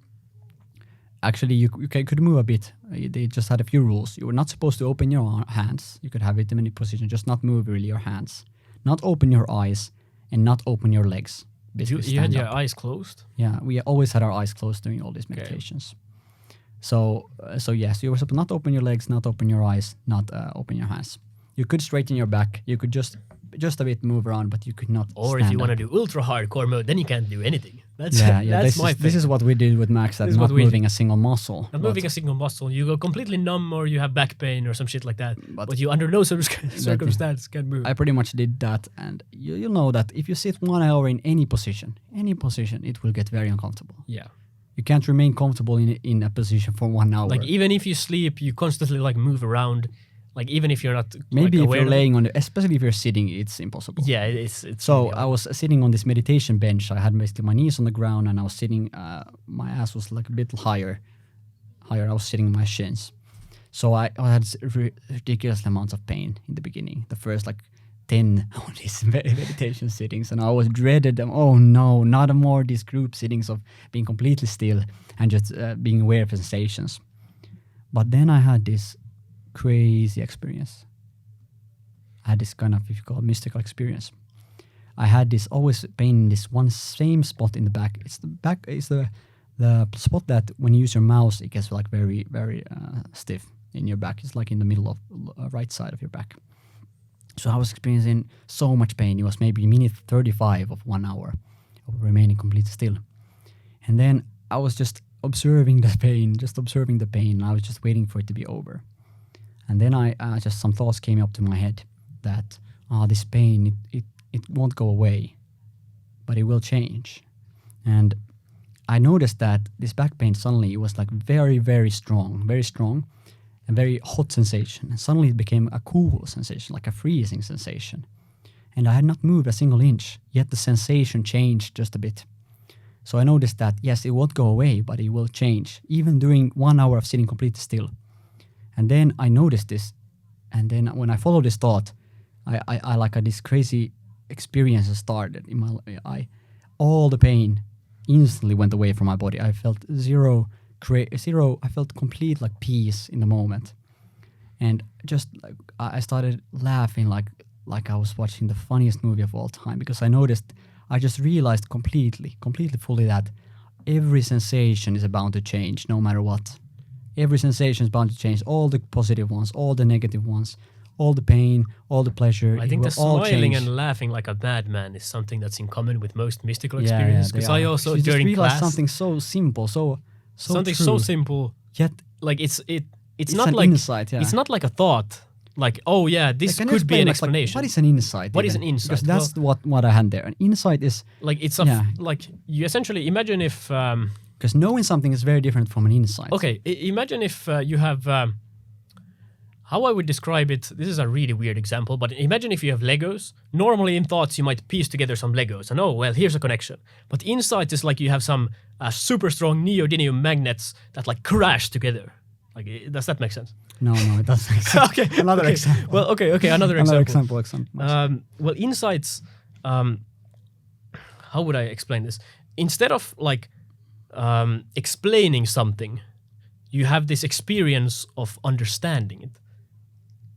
actually you could move a bit. They just had a few rules. You were not supposed to open your hands. You could have it in any position, just not move really your hands. Not open your eyes. And not open your legs. You had your eyes closed? Yeah, we always had our eyes closed during all these meditations. So yes, you were supposed to not open your legs, not open your eyes, not open your hands. You could straighten your back. You could just a bit move around, but you could not Or if you want to do ultra hardcore mode, then you can't do anything. That's this is what we did with Max. That's not moving a single muscle. Not moving a single muscle. You go completely numb or you have back pain or some shit like that. But you under no circumstance can move. I pretty much did that. And you'll know that if you sit 1 hour in any position, it will get very uncomfortable. Yeah. You can't remain comfortable in a position for 1 hour. Like even if you sleep, you constantly like move around. Like even if you're not maybe like, if you're laying on especially if you're sitting, it's impossible. Yeah, it's so I was sitting on this meditation bench. I had basically my knees on the ground and I was sitting. My ass was like a bit higher. I was sitting on my shins. So I had ridiculous amounts of pain in the beginning. The first like 10 of these meditation sittings, and I was dreaded them. Oh no, not more these group sittings of being completely still and just being aware of sensations. But then I had this crazy experience. I had this kind of, if you call it, mystical experience. I had this always pain in this one same spot in the back. It's the spot that when you use your mouse, it gets like very, very stiff in your back. It's like in the middle of right side of your back. So I was experiencing so much pain. It was maybe minute 35 of 1 hour of remaining completely still. And then I was just observing the pain. I was just waiting for it to be over. And then I just some thoughts came up to my head that this pain, it won't go away, but it will change. And I noticed that this back pain suddenly, it was like very, very strong, and very hot sensation. And suddenly it became a cool sensation, like a freezing sensation. And I had not moved a single inch, yet the sensation changed just a bit. So I noticed that, yes, it won't go away, but it will change, even during 1 hour of sitting completely still. And then I noticed this, and then when I followed this thought, I like this crazy experience started in my all the pain instantly went away from my body. I felt zero. I felt complete like peace in the moment, and just like I started laughing like I was watching the funniest movie of all time, because I just realized completely fully that every sensation is bound to change no matter what. Every sensation is bound to change, all the positive ones, all the negative ones, all the pain, all the pleasure. I think the smiling change. and laughing like a madman is something that's in common with most mystical experiences. Because I also you during just realize class something so simple, so something true, so simple. Yet like it's not an like insight. Yeah. it's not like a thought. Like, oh yeah, this could be an explanation. What is an insight? What is an insight? Because that's what I had there. An insight is like it's like you essentially imagine if because knowing something is very different from an insight. Okay, imagine if you have how I would describe it. This is a really weird example, but imagine if you have Legos. Normally in thoughts you might piece together some Legos and here's a connection. But insight is like you have some super strong neodymium magnets that like crash together. Like, does that make sense? No, it doesn't make sense. Okay, another example. Well, okay, another example. Well, insights. How would I explain this? Instead of like explaining something, you have this experience of understanding it.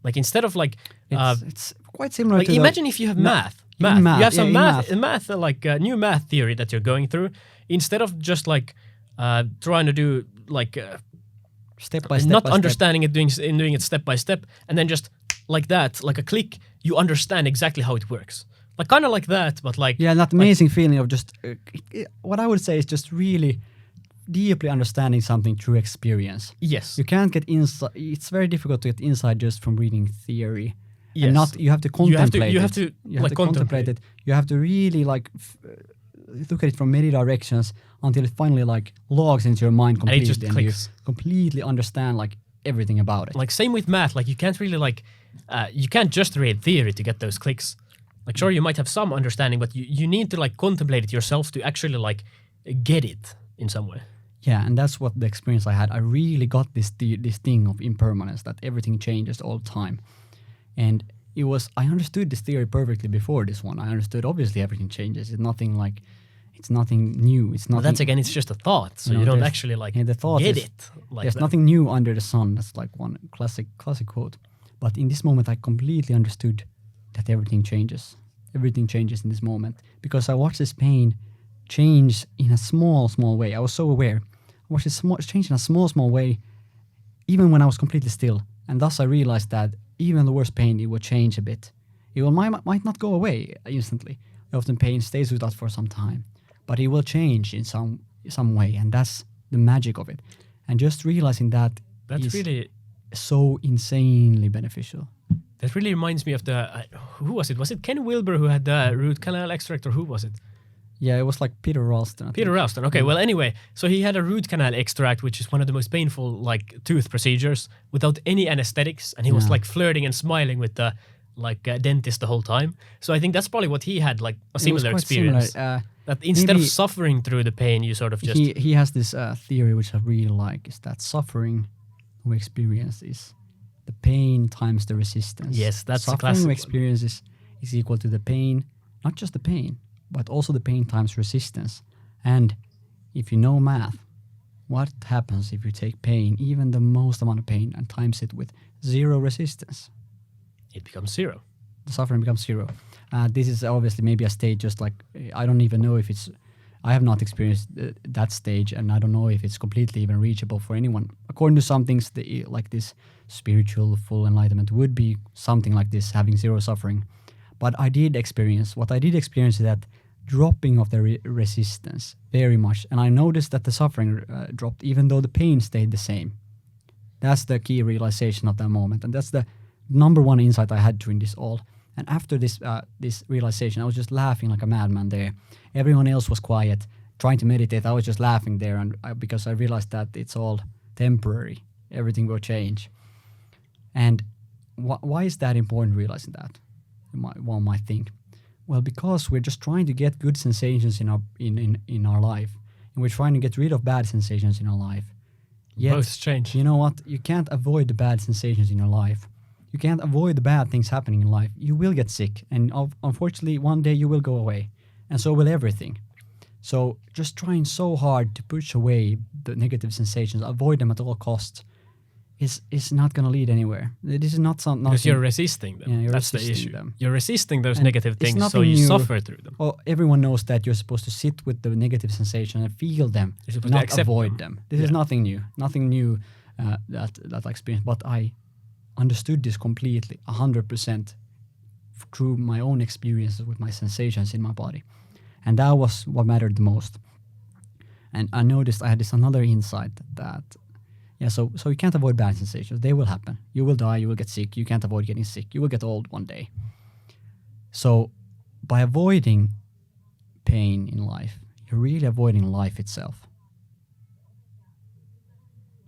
Like instead of like, it's quite similar. Like to imagine if you have math. You have some math, like new math theory that you're going through. Instead of just like trying to do like. Step by step, not understanding it, doing it step by step, and then just like that, like a click, you understand exactly how it works. Like kind of like that, but like that amazing feeling of just what I would say is just really deeply understanding something through experience. Yes, you can't get insight. It's very difficult to get insight just from reading theory. Yes, and you have to contemplate. You have to contemplate it. You have to really like look at it from many directions until it finally like logs into your mind completely, and it just clicks. You completely understand like everything about it. Like same with math, like you can't really like you can't just read theory to get those clicks. Like sure you might have some understanding, but you need to like contemplate it yourself to actually like get it in some way. Yeah, and that's what the experience I had. I really got this thing of impermanence, that everything changes all the time. And I understood this theory perfectly before this one. I understood obviously everything changes. It's nothing new. It's nothing. That's again, it's just a thought. So you don't actually like the thought get it. Like there's nothing new under the sun. That's like one classic quote. But in this moment, I completely understood that everything changes. Everything changes in this moment because I watched this pain change in a small way. I was so aware. I watched it change in a small way, even when I was completely still. And thus I realized that even the worst pain, it will change a bit. It might not go away instantly. Often pain stays with us for some time, but it will change in some way, and that's the magic of it. And just realizing that's really so insanely beneficial. That really reminds me of who was it? Was it Ken Wilber who had the root canal extract, or who was it? Yeah, it was like Peter Ralston. Peter Ralston. Okay, well, anyway, so he had a root canal extract, which is one of the most painful like tooth procedures without any anesthetics, and he was like flirting and smiling with the dentist the whole time. So I think that's probably what he had, like a similar experience. Similar. That instead of suffering through the pain, you sort of just he has this theory which I really like, is that suffering we experience is the pain times the resistance. Yes, that's suffering we experience is equal to the pain, not just the pain, but also the pain times resistance. And if you know math, what happens if you take pain, even the most amount of pain, and times it with zero resistance? It becomes zero. The suffering becomes zero. This is obviously maybe a stage just like, I don't even know if I have not experienced that stage, and I don't know if it's completely even reachable for anyone. According to some things, like this spiritual full enlightenment would be something like this, having zero suffering. But what I did experience is that dropping of the resistance very much. And I noticed that the suffering dropped even though the pain stayed the same. That's the key realization of that moment. And that's the number one insight I had during this all. And after this realization, I was just laughing like a madman there. Everyone else was quiet, trying to meditate. I was just laughing there because I realized that it's all temporary. Everything will change. And why is that important, realizing that? One might think. Well, because we're just trying to get good sensations in our life, and we're trying to get rid of bad sensations in our life. Yet, both change. You know what? You can't avoid the bad sensations in your life. You can't avoid the bad things happening in life. You will get sick, and unfortunately, one day you will go away, and so will everything. So just trying so hard to push away the negative sensations, avoid them at all costs, is not going to lead anywhere. This is not something... Because you're resisting them. Yeah, that's the issue. You're resisting those negative things, so you suffer through them. Well, everyone knows that you're supposed to sit with the negative sensation and feel them, not avoid them. This is nothing new. Nothing new that I experienced. But I understood this completely, 100%, through my own experiences with my sensations in my body. And that was what mattered the most. And I noticed I had this another insight that, so you can't avoid bad sensations. They will happen. You will die, you will get sick. You can't avoid getting sick. You will get old one day. So by avoiding pain in life, you're really avoiding life itself.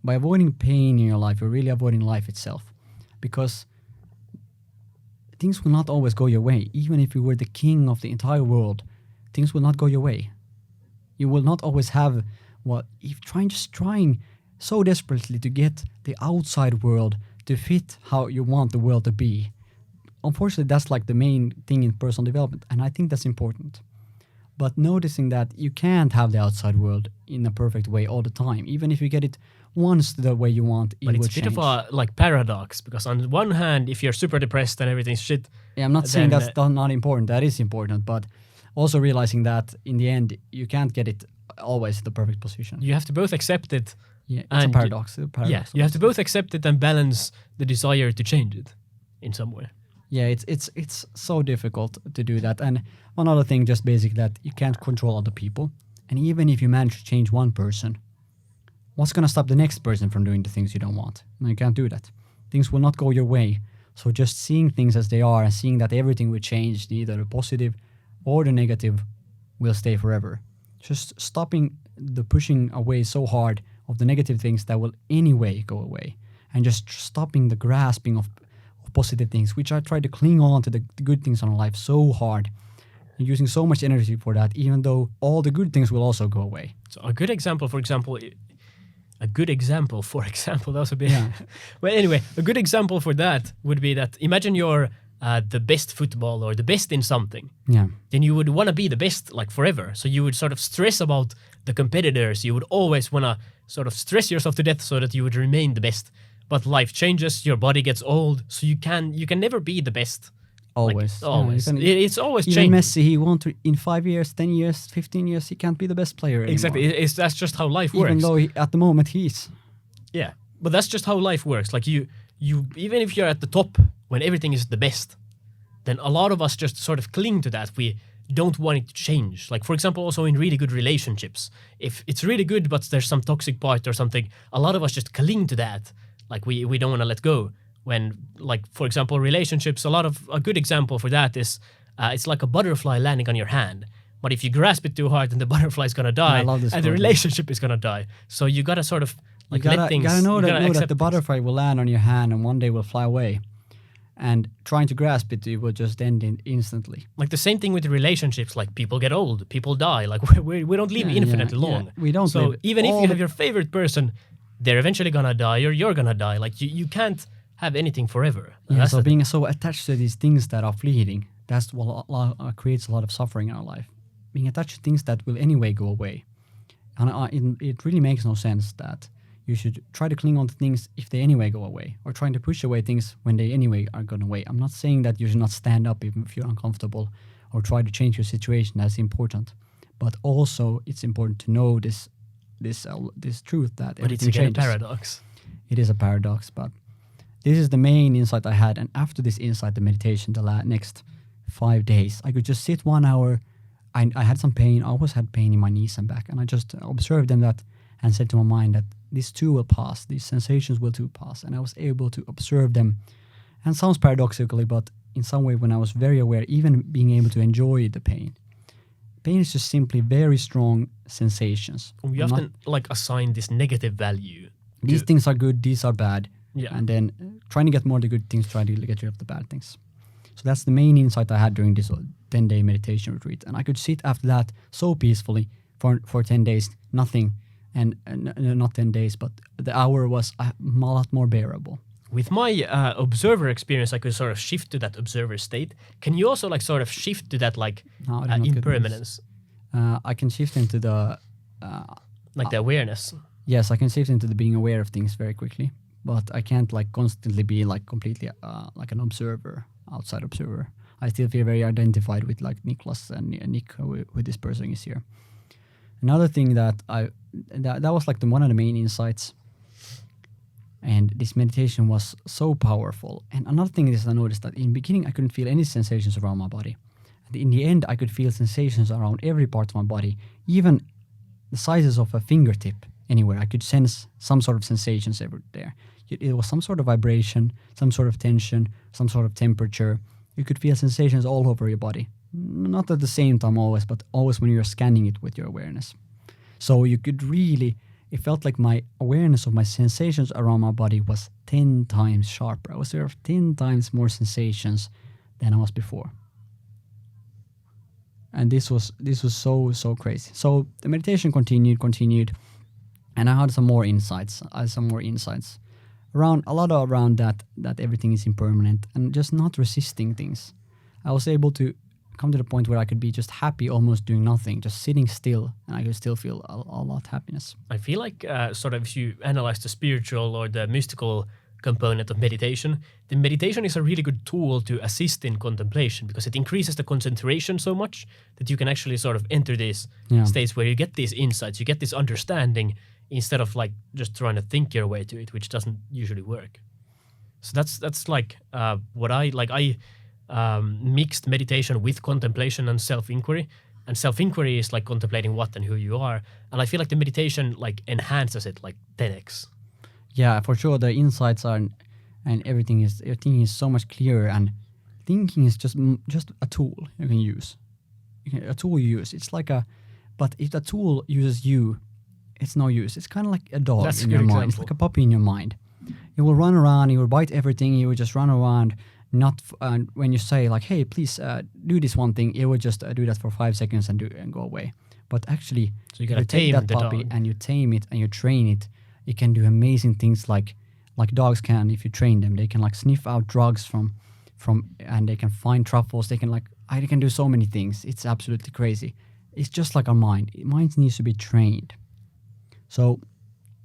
By avoiding pain in your life, you're really avoiding life itself. Because things will not always go your way. Even if you were the king of the entire world, things will not go your way. You will not always have trying so desperately to get the outside world to fit how you want the world to be. Unfortunately, that's like the main thing in personal development, and I think that's important. But noticing that you can't have the outside world in a perfect way all the time, even if you get it once the way you want, it will change. But it's a bit of a paradox, because on one hand, if you're super depressed and everything's shit... Yeah, I'm not saying that's not important. That is important, but also realizing that in the end, you can't get it always in the perfect position. You have to both accept it. Yeah, it's a paradox. Yeah, you have to both accept it and balance the desire to change it in some way. Yeah, it's so difficult to do that. And one other thing, just basic, that you can't control other people. And even if you manage to change one person, what's going to stop the next person from doing the things you don't want? No, you can't do that. Things will not go your way. So just seeing things as they are and seeing that everything will change, either the positive or the negative, will stay forever. Just stopping the pushing away so hard of the negative things that will anyway go away, and just stopping the grasping of positive things, which I try to cling on to the good things in our life so hard, and using so much energy for that, even though all the good things will also go away. So a good example, for example, that was a bit... Yeah. Well, anyway, a good example for that would be that imagine you're the best footballer or the best in something. Yeah. Then you would want to be the best like forever. So you would sort of stress about the competitors. You would always want to sort of stress yourself to death so that you would remain the best. But life changes, your body gets old, so you can never be the best. Always. Like, always. Yeah, it's always even changing. Messi, he won't in 5 years, 10 years, 15 years, he can't be the best player anymore. Exactly. That's just how life works. Even though at the moment he is. Yeah, but that's just how life works. Like you even if you're at the top when everything is the best, then a lot of us just sort of cling to that. We don't want it to change. Like, for example, also in really good relationships, if it's really good but there's some toxic part or something, a lot of us just cling to that. Like we don't want to let go. When, like, for example, relationships, a good example for that is it's like a butterfly landing on your hand. But if you grasp it too hard, then the butterfly is gonna die, and the relationship is gonna die. So you gotta sort of like let things. You gotta know that the butterfly will land on your hand and one day will fly away. And trying to grasp it will just end instantly. Like the same thing with relationships. Like people get old, people die. Like we don't live infinitely long. Yeah. We don't. So even if you have your favorite person, they're eventually gonna die, or you're gonna die. Like you can't have anything forever. Yeah, so being so attached to these things that are fleeting, that's what creates a lot of suffering in our life. Being attached to things that will anyway go away. And it really makes no sense that you should try to cling on to things if they anyway go away, or trying to push away things when they anyway are going away. I'm not saying that you should not stand up even if you're uncomfortable or try to change your situation. That's important. But also it's important to know this truth that but everything it's changes. A paradox. It is a paradox, but this is the main insight I had. And after this insight, the meditation, the next 5 days, I could just sit 1 hour. I had some pain. I always had pain in my knees and back. And I just observed them and said to my mind that this too will pass. These sensations will too pass. And I was able to observe them. And it sounds paradoxically, but in some way when I was very aware, even being able to enjoy the pain. Pain is just simply very strong sensations. We often assign this negative value. These things are good, these are bad. Yeah. And then trying to get more of the good things, try to get rid of the bad things. So that's the main insight I had during this 10-day meditation retreat. And I could sit after that so peacefully for 10 days, nothing. And not 10 days, but the hour was a lot more bearable. With my observer experience, I could sort of shift to that observer state. Can you also sort of shift to that impermanence? I can shift into the... the awareness. Yes, I can shift into the being aware of things very quickly. But I can't constantly be completely an observer, outside observer. I still feel very identified with Niklas and Nick, who this person is here. Another thing that was one of the main insights And this meditation was so powerful. And another thing is I noticed that in the beginning I couldn't feel any sensations around my body. And in the end I could feel sensations around every part of my body, even the sizes of a fingertip anywhere. I could sense some sort of sensations everywhere there. It was some sort of vibration, some sort of tension, some sort of temperature. You could feel sensations all over your body. Not at the same time always, but always when you're scanning it with your awareness. So you could really, it felt like my awareness of my sensations around my body was 10 times sharper. I was aware of 10 times more sensations than I was before. And this was so crazy. So the meditation continued, and I had some more insights. Around that everything is impermanent and just not resisting things. I was able to come to the point where I could be just happy almost doing nothing, just sitting still, and I could still feel a lot of happiness. I feel like sort of if you analyze the spiritual or the mystical component of meditation, the meditation is a really good tool to assist in contemplation because it increases the concentration so much that you can actually sort of enter these states where you get these insights, you get this understanding instead of like just trying to think your way to it, which doesn't usually work. So that's like what I like. I mixed meditation with contemplation and self-inquiry. And self-inquiry is like contemplating what and who you are. And I feel like the meditation like enhances it like 10x. Yeah, for sure. The insights are, and everything is so much clearer. And thinking is just a tool you can use. A tool you use. It's like but if the tool uses you, it's no use. It's kind of like a dog in your mind. It's like a puppy in your mind. It will run around. It will bite everything. It will just run around. Not when you say like, "Hey, please do this one thing," it will just do that for 5 seconds and go away. But actually, so you gotta tame that the puppy dog. And you tame it and you train it. It can do amazing things like dogs can if you train them. They can like sniff out drugs from and they can find truffles. They can do so many things. It's absolutely crazy. It's just like our mind. Mind needs to be trained. So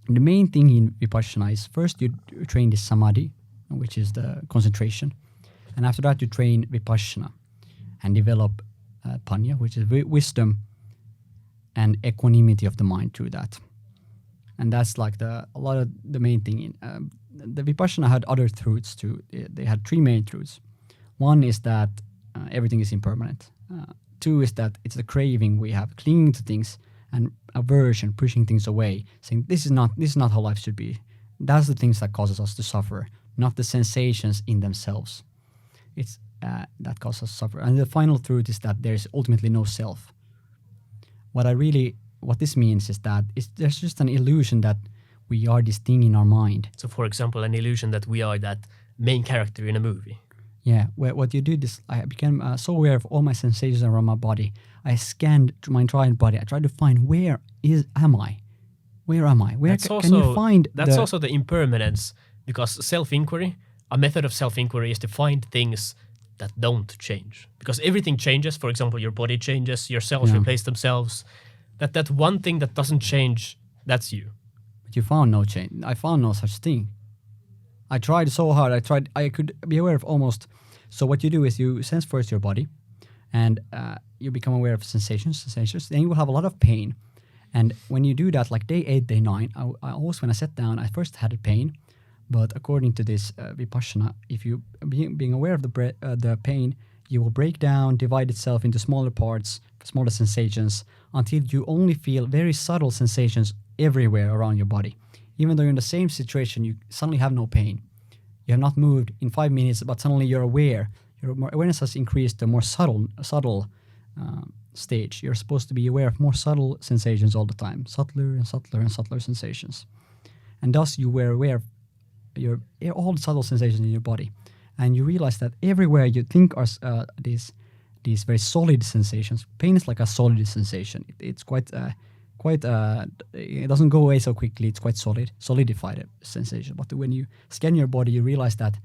the main thing in Vipassana is first you train the samadhi, which is the concentration. And after that you train Vipassana and develop panya, which is wisdom and equanimity of the mind through that. And that's like a lot of the main thing. The Vipassana had other truths too. They had 3 main truths. One is that everything is impermanent. 2 is that it's the craving we have, clinging to things, and aversion, pushing things away, saying this is not how life should be. That's the things that causes us to suffer, not the sensations in themselves. It's that causes us to suffer. And the final truth is that there is ultimately no self. What this means is that there's just an illusion that we are this thing in our mind. So, for example, an illusion that we are that main character in a movie. Yeah, what you do is I became so aware of all my sensations around my body. I scanned my entire body. I tried to find where am I? Where am I? Can you find that's also the impermanence, because self-inquiry, a method of self-inquiry is to find things that don't change. Because everything changes. For example, your body changes, your cells replace themselves. That one thing that doesn't change, that's you. But you found no change. I found no such thing. I tried so hard. I could be aware of almost. So what you do is you sense first your body, and you become aware of sensations. Then you will have a lot of pain. And when you do that, like day 8, day 9, I always, when I sat down, I first had pain. But according to this Vipassana, if you being aware of the pain, you will break down, divide itself into smaller parts, smaller sensations, until you only feel very subtle sensations everywhere around your body. Even though you're in the same situation, you suddenly have no pain. You have not moved in 5 minutes, but suddenly you're aware. Your awareness has increased to more subtle stage. You're supposed to be aware of more subtle sensations all the time, subtler and subtler and subtler sensations. And thus you were aware of all the subtle sensations in your body. And you realize that everywhere you think are these very solid sensations. Pain is like a solid sensation. It's quite it doesn't go away so quickly. It's quite solidified sensation. But when you scan your body, you realize that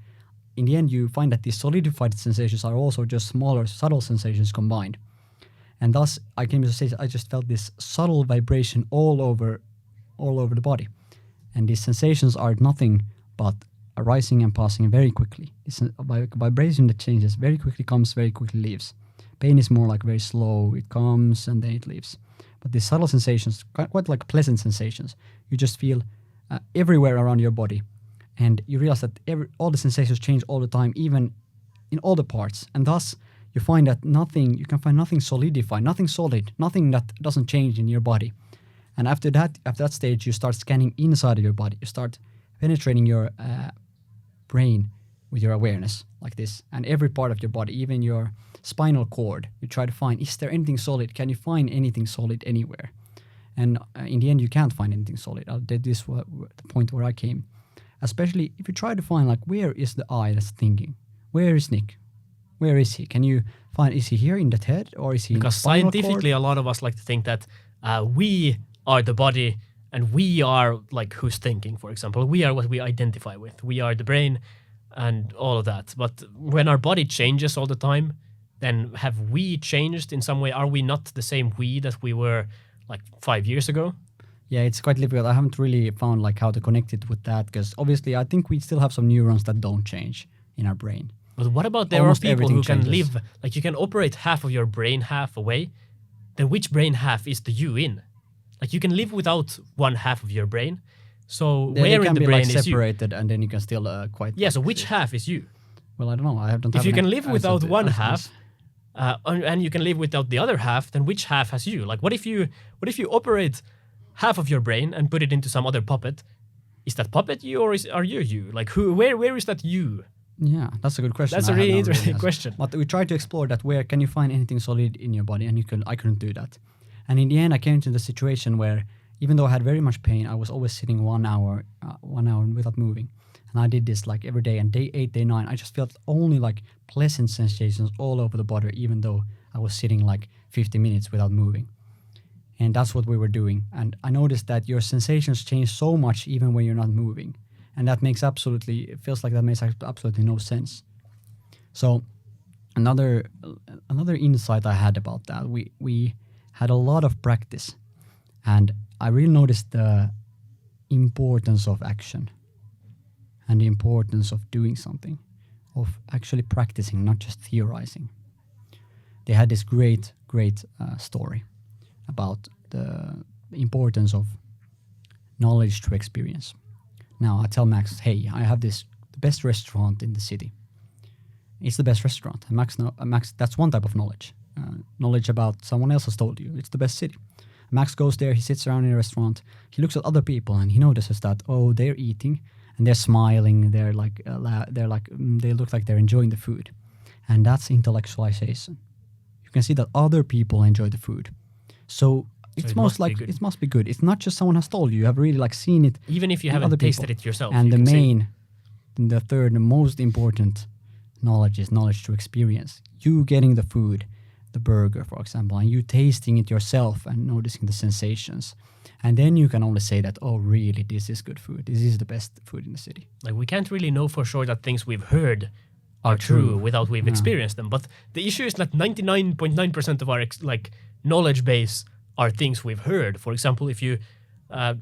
in the end you find that these solidified sensations are also just smaller, subtle sensations combined. And thus I came to say I just felt this subtle vibration all over the body. And these sensations are nothing but arising and passing very quickly. It's a vibration that changes, very quickly comes, very quickly leaves. Pain is more like very slow. It comes and then it leaves. But these subtle sensations, quite like pleasant sensations, you just feel everywhere around your body. And you realize that all the sensations change all the time, even in all the parts. And thus, you find that you can find nothing solidified, nothing solid, nothing that doesn't change in your body. And after that stage, you start scanning inside of your body. You start penetrating your brain with your awareness like this. And every part of your body, even your spinal cord, you try to find, is there anything solid? Can you find anything solid anywhere? And in the end, you can't find anything solid. This was the point where I came. Especially if you try to find, like, where is the I that's thinking? Where is Nick? Where is he? Can you find, is he here in that head or is he because in the spinal scientifically cord? a lot of us like to think that we are the body and we are like who's thinking, for example. We are what we identify with. We are the brain and all of that. But when our body changes all the time, then have we changed in some way? Are we not the same we that we were like 5 years ago? Yeah, it's quite difficult. I haven't really found like how to connect it with that, because obviously I think we still have some neurons that don't change in our brain. But what about there Almost are people who everything can changes. live, like you can operate half of your brain half away, then which brain half is the you in? Like you can live without one half of your brain. So They where can in the be brain like is you? separated, and then you can still quite. Yeah, so which half is you? Well, I don't know. I don't. If have you an can live answer without to one answer half, this. and you can live without the other half, then which half has you? Like what if you operate half of your brain and put it into some other puppet? Is that puppet you or are you? Like where is that you? Yeah, that's a good question. That's a I have really no interesting answer. question. But we tried to explore that. Where can you find anything solid in your body? And I couldn't do that. And in the end, I came to the situation where, even though I had very much pain, I was always sitting 1 hour without moving. And I did this like every day. And day 8, day 9, I just felt only like pleasant sensations all over the body, even though I was sitting like 50 minutes without moving. And that's what we were doing. And I noticed that your sensations change so much even when you're not moving. And that makes it feels like that makes absolutely no sense. So another insight I had about that, we had a lot of practice, and I really noticed the importance of action and the importance of doing something, of actually practicing, not just theorizing. They had this great story about the importance of knowledge through experience. Now I tell Max, hey, I have the best restaurant in the city. It's the best restaurant. And Max, that's one type of knowledge. Knowledge about someone else has told you. It's the best city. Max goes there, he sits around in a restaurant, he looks at other people and he notices that, oh, they're eating and they're smiling, they look like they're enjoying the food. And that's intellectualization. You can see that other people enjoy the food. So it must be good. It's not just someone has told you. You have really like seen it. Even if you haven't tasted it yourself. And the third, the most important knowledge is knowledge through experience. You getting the food, the burger, for example, and you tasting it yourself and noticing the sensations. And then you can only say that, oh, really, this is good food. This is the best food in the city. Like we can't really know for sure that things we've heard are true without we've experienced them. But the issue is that 99.9% of our knowledge base are things we've heard. For example, if you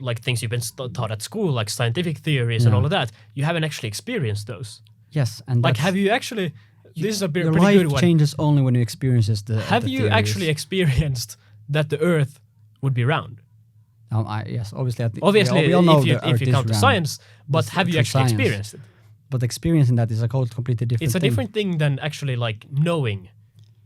like things you've been taught at school, like scientific theories and all of that, you haven't actually experienced those. Yes, and like, have you actually? This is a pretty your good life one. changes only when you experience the. Have you actually experienced that the Earth would be round? Yes, obviously. Obviously, we all know if you count the science, but have you actually science. experienced it? But experiencing that is a completely different. It's a different thing than actually like knowing,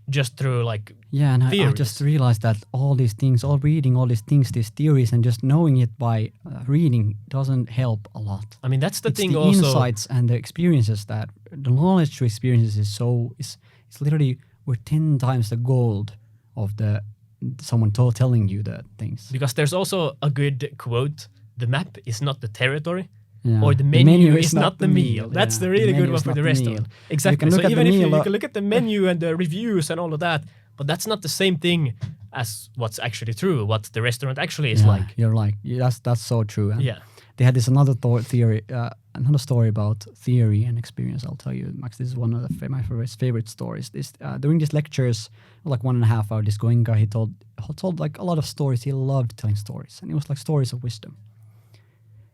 just through like. Yeah, and I just realized that all reading all these things, these theories, and just knowing it by reading doesn't help a lot. I mean, that's the thing. The also, insights and the experiences that the knowledge through experiences it's literally worth 10 times the gold of someone telling you the things. Because there's also a good quote: "The map is not the territory." Yeah. Or the menu is not the meal. That's the really good one for the restaurant. Meal. Exactly. So even if you can look at the menu and the reviews and all of that, but that's not the same thing as what's actually true, what the restaurant actually is like. You're like, that's so true. And yeah. They had this another story about theory and experience. I'll tell you, Max, this is one of my favorite stories. During these lectures, like 1.5 hours, this Goenka, he told like a lot of stories. He loved telling stories, and it was like stories of wisdom.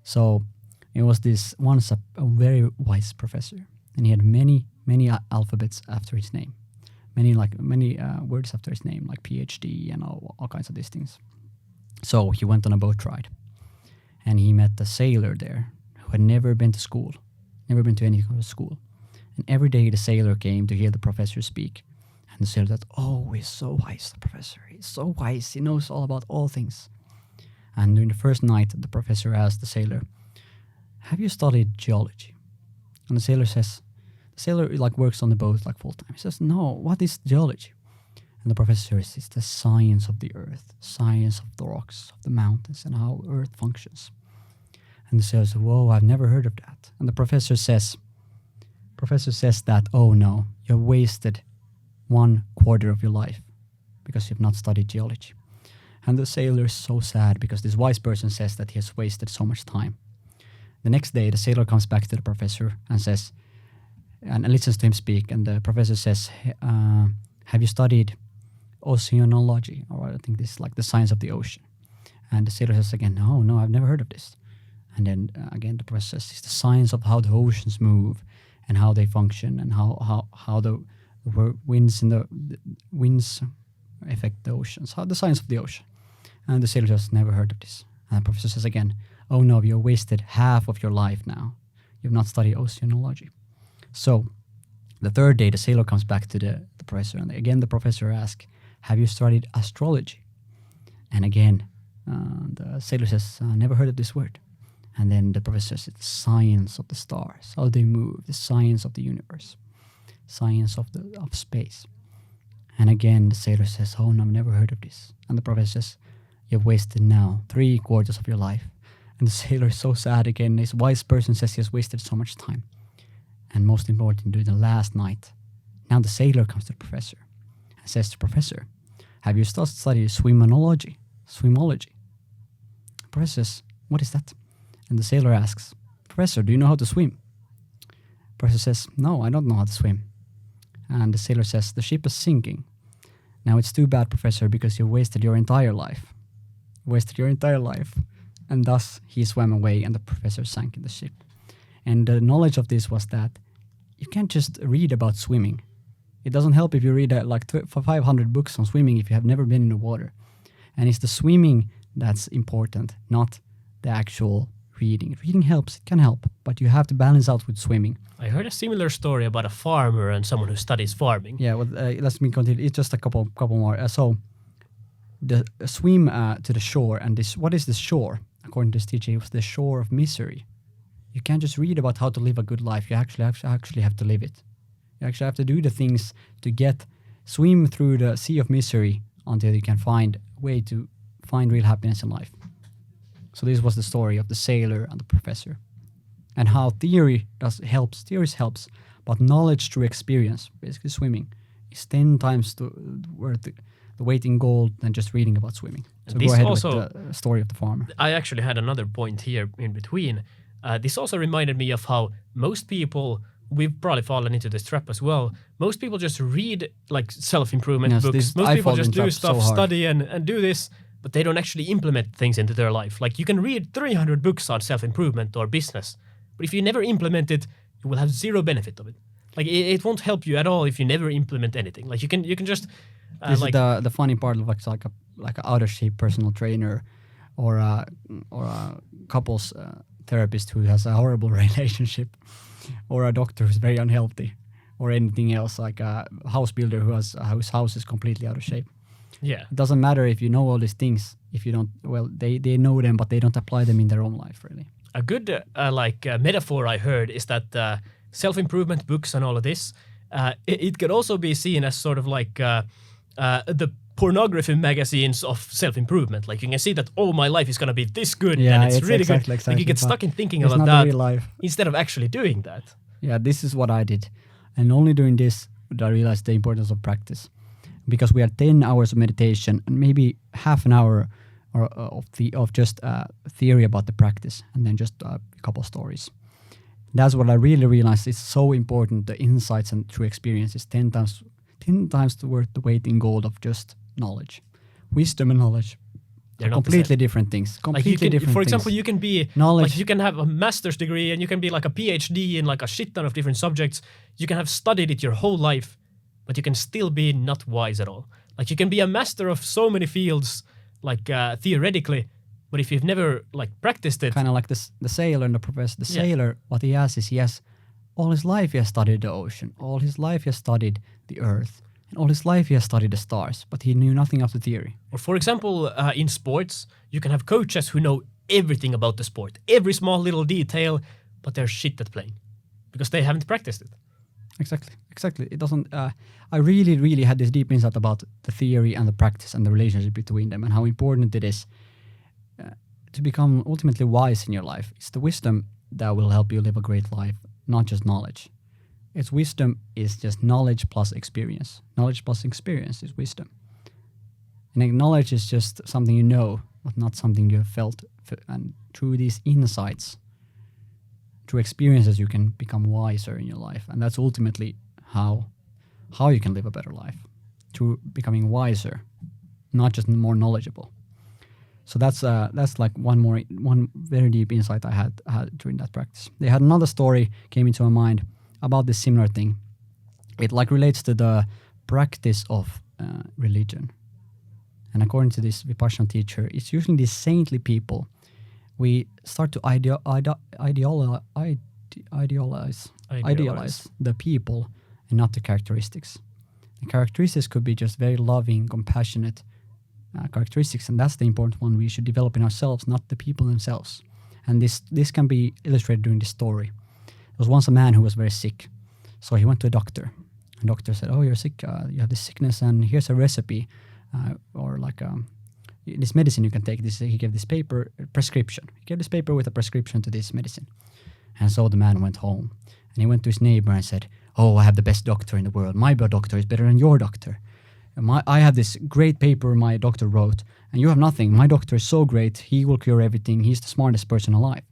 So it was this once a very wise professor, and he had many alphabets after his name, many words after his name, like PhD and all kinds of these things. So he went on a boat ride, and he met a sailor there who had never been to school, never been to any kind of school. And every day the sailor came to hear the professor speak. And the sailor thought, oh, he's so wise, the professor. He's so wise. He knows all about all things. And during the first night, the professor asked the sailor, have you studied geology? And the sailor like works on the boat like full time. He says, no, what is geology? And the professor says, it's the science of the earth, science of the rocks, of the mountains, and how earth functions. And the sailor says, whoa, I've never heard of that. And the professor says that, oh no, you have wasted 1/4 of your life because you've not studied geology. And the sailor is so sad because this wise person says that he has wasted so much time. The next day, the sailor comes back to the professor and says, and listens to him speak. And the professor says, have you studied oceanology? Or I think this is like the science of the ocean. And the sailor says again, no, I've never heard of this. And then again, the professor says, it's the science of how the oceans move and how they function and how the winds affect the oceans, how the science of the ocean. And the sailor says, never heard of this. And the professor says again, oh no, you've wasted half of your life now. You've not studied oceanology. So the third day, the sailor comes back to the professor. And again, the professor asks, have you studied astrology? And again, the sailor says, never heard of this word. And then the professor says, it's the science of the stars, how they move, the science of the universe, science of space. And again, the sailor says, oh no, I've never heard of this. And the professor says, you've wasted now 3/4 of your life. And the sailor is so sad again. This wise person says he has wasted so much time. And most important, during the last night, now the sailor comes to the professor and says to the professor, have you studied swimology? The professor says, what is that? And the sailor asks, professor, do you know how to swim? The professor says, no, I don't know how to swim. And the sailor says, the ship is sinking. Now it's too bad, professor, because you wasted your entire life. And thus he swam away and the professor sank in the ship. And the knowledge of this was that you can't just read about swimming. It doesn't help if you read 500 books on swimming if you have never been in the water. And it's the swimming that's important, not the actual reading. Reading helps, it can help, but you have to balance out with swimming. I heard a similar story about a farmer and someone who studies farming. Yeah, well, let me continue. It's just a couple more. So the swim to the shore, and this, what is the shore? According to this teacher, it was the shore of misery. You can't just read about how to live a good life. You actually have to live it. You actually have to do the things to swim through the sea of misery until you can find a way to find real happiness in life. So this was the story of the sailor and the professor, and how theory helps, but knowledge through experience, basically swimming, is 10 times worth the weight in gold than just reading about swimming. So go ahead with the story of the farmer. I actually had another point here in between. This also reminded me of how most people, we've probably fallen into this trap as well. Most people just read like self-improvement books. Most people just do stuff, study and do this, but they don't actually implement things into their life. Like you can read 300 books on self-improvement or business, but if you never implement it, you will have zero benefit of it. Like it won't help you at all if you never implement anything. Like you can just this is the funny part of like an out of shape personal trainer or a couples therapist who has a horrible relationship, or a doctor who's very unhealthy, or anything else, like a house builder whose house is completely out of shape. Yeah, it doesn't matter if you know all these things if you don't. Well, they know them, but they don't apply them in their own life really. A good metaphor I heard is that self-improvement books and all of this, it could also be seen as sort of like the pornography magazines of self-improvement. Like you can see that, oh, my life is going to be this good and it's really good. Like you get stuck in thinking about that instead of actually doing that. Yeah, this is what I did. And only doing this did I realize the importance of practice. Because we had 10 hours of meditation and maybe half an hour of just theory about the practice, and then just a couple stories. That's what I really realized is so important. The insights and true experience is 10 times worth the weight in gold of just knowledge. Wisdom and knowledge are completely different things. For example, you can be knowledge. Like you can have a master's degree and you can be like a PhD in like a shit ton of different subjects. You can have studied it your whole life, but you can still be not wise at all. Like you can be a master of so many fields, like theoretically, But if you've never like practiced it, kind of like the sailor and the professor. The sailor, what he has is all his life he has studied the ocean, all his life he has studied the earth, and all his life he has studied the stars, but he knew nothing of the theory. Or for example, in sports, you can have coaches who know everything about the sport, every small little detail, but they're shit at playing because they haven't practiced it. Exactly. It doesn't. I really had this deep insight about the theory and the practice and the relationship between them and how important it is to become ultimately wise in your life. It's the wisdom that will help you live a great life, not just knowledge. It's wisdom is just knowledge plus experience. Knowledge plus experience is wisdom. And knowledge is just something you know, but not something you have felt. And through these insights, through experiences, you can become wiser in your life. And that's ultimately how you can live a better life, through becoming wiser, not just more knowledgeable. So that's like one very deep insight I had during that practice. They had another story came into my mind about this similar thing. It like relates to the practice of religion. And according to this Vipassana teacher, it's usually these saintly people. We start to idealize the people and not the characteristics. The characteristics could be just very loving, compassionate characteristics, and that's the important one we should develop in ourselves, not the people themselves. And this can be illustrated during this story. There was once a man who was very sick, so he went to a doctor. The doctor said, "Oh, you're sick. You have this sickness, and here's a recipe, or like this medicine you can take." He gave this prescription. He gave this paper with a prescription to this medicine. And so the man went home, and he went to his neighbor and said, "Oh, I have the best doctor in the world. My doctor is better than your doctor. I have this great paper my doctor wrote, and you have nothing. My doctor is so great. He will cure everything. He's the smartest person alive."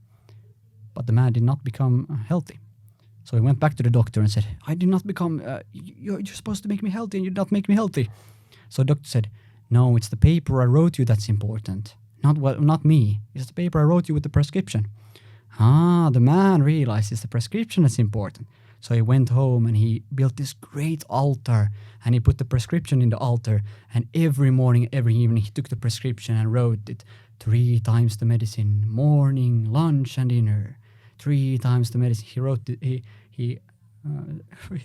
But the man did not become healthy. So he went back to the doctor and said, "I did not become, you're supposed to make me healthy, and you did not make me healthy." So the doctor said, "No, it's the paper I wrote you that's important. Not me. It's the paper I wrote you with the prescription." The man realized it's the prescription that's important. So he went home and he built this great altar, and he put the prescription in the altar, and every morning, every evening he took the prescription and wrote it 3 times the medicine, morning, lunch and dinner, 3 times the medicine. He wrote it, he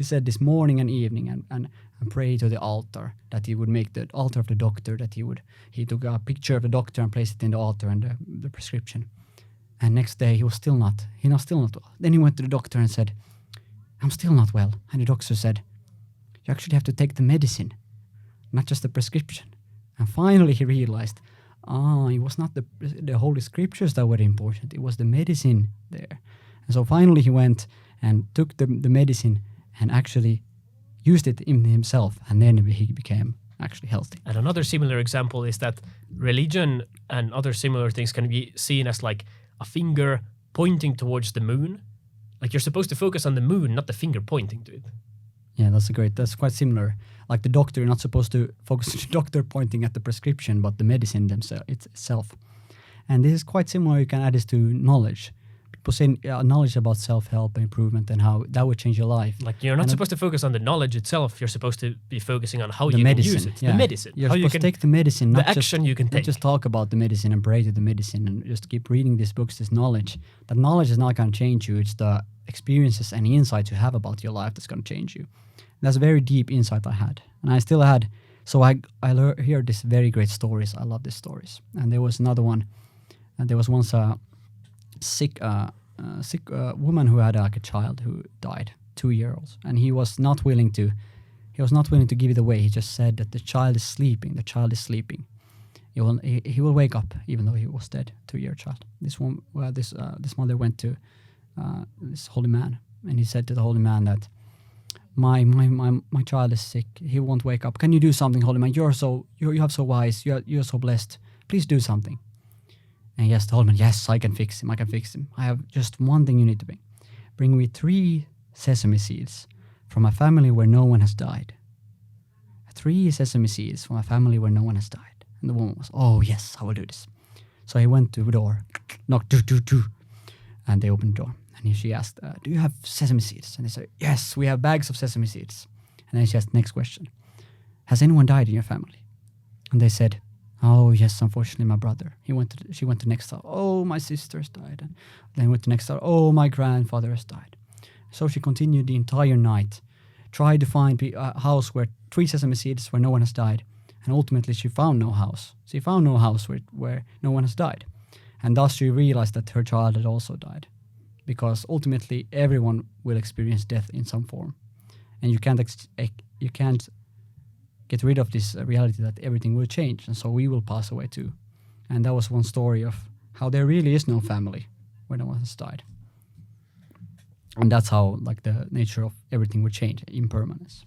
said this morning and evening and pray to the altar, that he would make the altar of the doctor, that he took a picture of the doctor and placed it in the altar and the prescription. And next day he was still not well. Then he went to the doctor and said, "I'm still not well." And the doctor said, "You actually have to take the medicine, not just the prescription." And finally he realized, it was not the holy scriptures that were important. It was the medicine there. And so finally he went and took the medicine and actually used it in himself. And then he became actually healthy. And another similar example is that religion and other similar things can be seen as like a finger pointing towards the moon. Like you're supposed to focus on the moon, not the finger pointing to it. Yeah, that's quite similar. Like the doctor, you're not supposed to focus on the doctor pointing at the prescription, but the medicine itself. And this is quite similar. You can add this to knowledge. People say knowledge about self-help and improvement and how that would change your life. Like you're not supposed to focus on the knowledge itself. You're supposed to be focusing on how you can use it. Yeah. The medicine. You're supposed to take the medicine. The action you can take. Not just talk about the medicine and pray to the medicine and just keep reading these books, this knowledge. That knowledge is not going to change you. It's the experiences and insights you have about your life that's going to change you. And that's a very deep insight I had. And I still had. So I hear these very great stories. I love these stories. And there was another one. And there was once a sick woman who had like a child who died, 2-year-old, and he was not willing to give it away. He just said that the child is sleeping. The child is sleeping. He will wake up even though he was dead, 2-year child. This mother went to this holy man, and he said to the holy man that my child is sick. He won't wake up. Can you do something, holy man? You have so wise. You're so blessed. Please do something. And yes, the holy man, yes, I can fix him. I have just one thing you need to bring. Bring me 3 sesame seeds from a family where no one has died. 3 sesame seeds from a family where no one has died. And the woman was, "Oh, yes, I will do this." So he went to the door, knocked, doo. And they opened the door. And she asked, "Do you have sesame seeds?" And they said, "Yes, we have bags of sesame seeds." And then she asked the next question. "Has anyone died in your family?" And they said, Oh yes, unfortunately, my brother. She went to next house. Oh, my sister's died. And then went to next house. Oh, my grandfather has died. So she continued the entire night, tried to find a house where 3 sesame seeds where no one has died, and ultimately she found no house. She found no house where no one has died, and thus she realized that her child had also died, because ultimately everyone will experience death in some form, and you can't get rid of this reality that everything will change, and so we will pass away too. And that was one story of how there really is no family when no one has died. And that's how like the nature of everything will change, impermanence.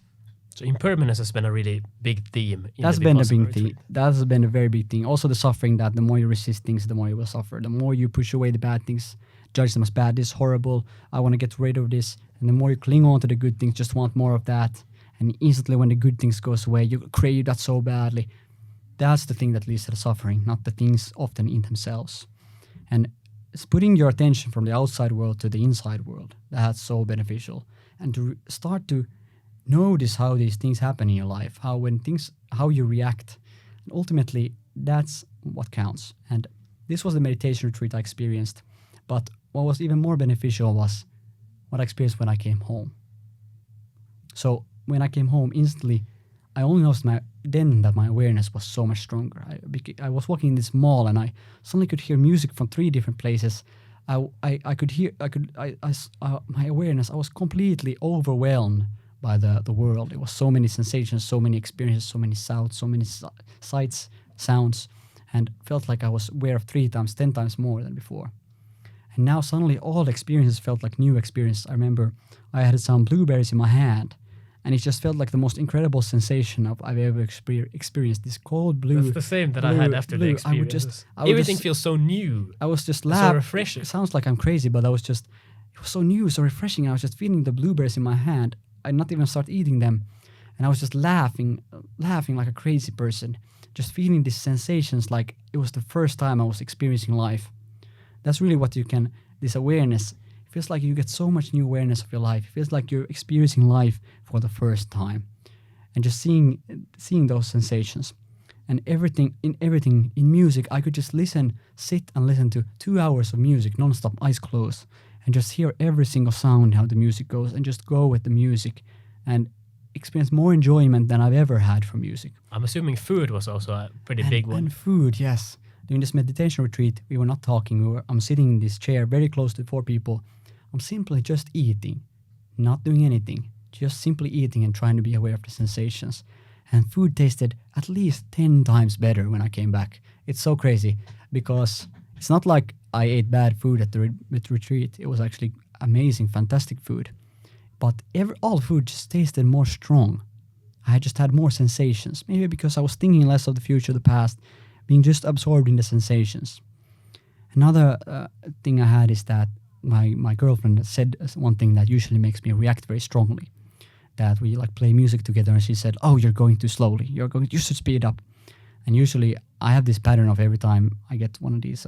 So impermanence has been a really big theme. That's been a big thing. That's been a very big thing. Also the suffering, that the more you resist things, the more you will suffer. The more you push away the bad things, judge them as bad, this is horrible, I want to get rid of this. And the more you cling on to the good things, just want more of that. And instantly when the good things goes away, you crave that so badly. That's the thing that leads to the suffering, not the things often in themselves. And it's putting your attention from the outside world to the inside world. That's so beneficial. And to start to notice how these things happen in your life, how you react. And ultimately, that's what counts. And this was the meditation retreat I experienced. But what was even more beneficial was what I experienced when I came home. So when I came home, instantly, I only noticed that my awareness was so much stronger. I was walking in this mall and I suddenly could hear music from 3 different places. My awareness, I was completely overwhelmed by the world. It was so many sensations, so many experiences, so many sounds, so many sights, sounds, and felt like I was aware of 3 times, 10 times more than before. And now suddenly all the experiences felt like new experiences. I remember I had some blueberries in my hand, and it just felt like the most incredible sensation I've ever experienced. This cold blue. That's the same that I had after the experience. Everything feels so new. I was just laughing. So refreshing. It sounds like I'm crazy, but it was so new, so refreshing. I was just feeling the blueberries in my hand. I not even start eating them. And I was just laughing like a crazy person. Just feeling these sensations like it was the first time I was experiencing life. That's really what this awareness, it feels like you get so much new awareness of your life. It feels like you're experiencing life for the first time. And just seeing those sensations. And everything in music, I could just sit and listen to 2 hours of music, non-stop, eyes closed, and just hear every single sound, how the music goes, and just go with the music and experience more enjoyment than I've ever had from music. I'm assuming food was also a pretty big one. And food, yes. During this meditation retreat, we were not talking. I'm sitting in this chair very close to 4 people. I'm simply just eating, not doing anything, just simply eating and trying to be aware of the sensations. And food tasted at least 10 times better when I came back. It's so crazy because it's not like I ate bad food at the retreat. It was actually amazing, fantastic food. But all food just tasted more strong. I just had more sensations. Maybe because I was thinking less of the future, the past, being just absorbed in the sensations. Another thing I had is that my girlfriend said one thing that usually makes me react very strongly. That we like play music together and she said, "Oh, you're going too slowly. You should speed up." And usually I have this pattern of every time I get one of these,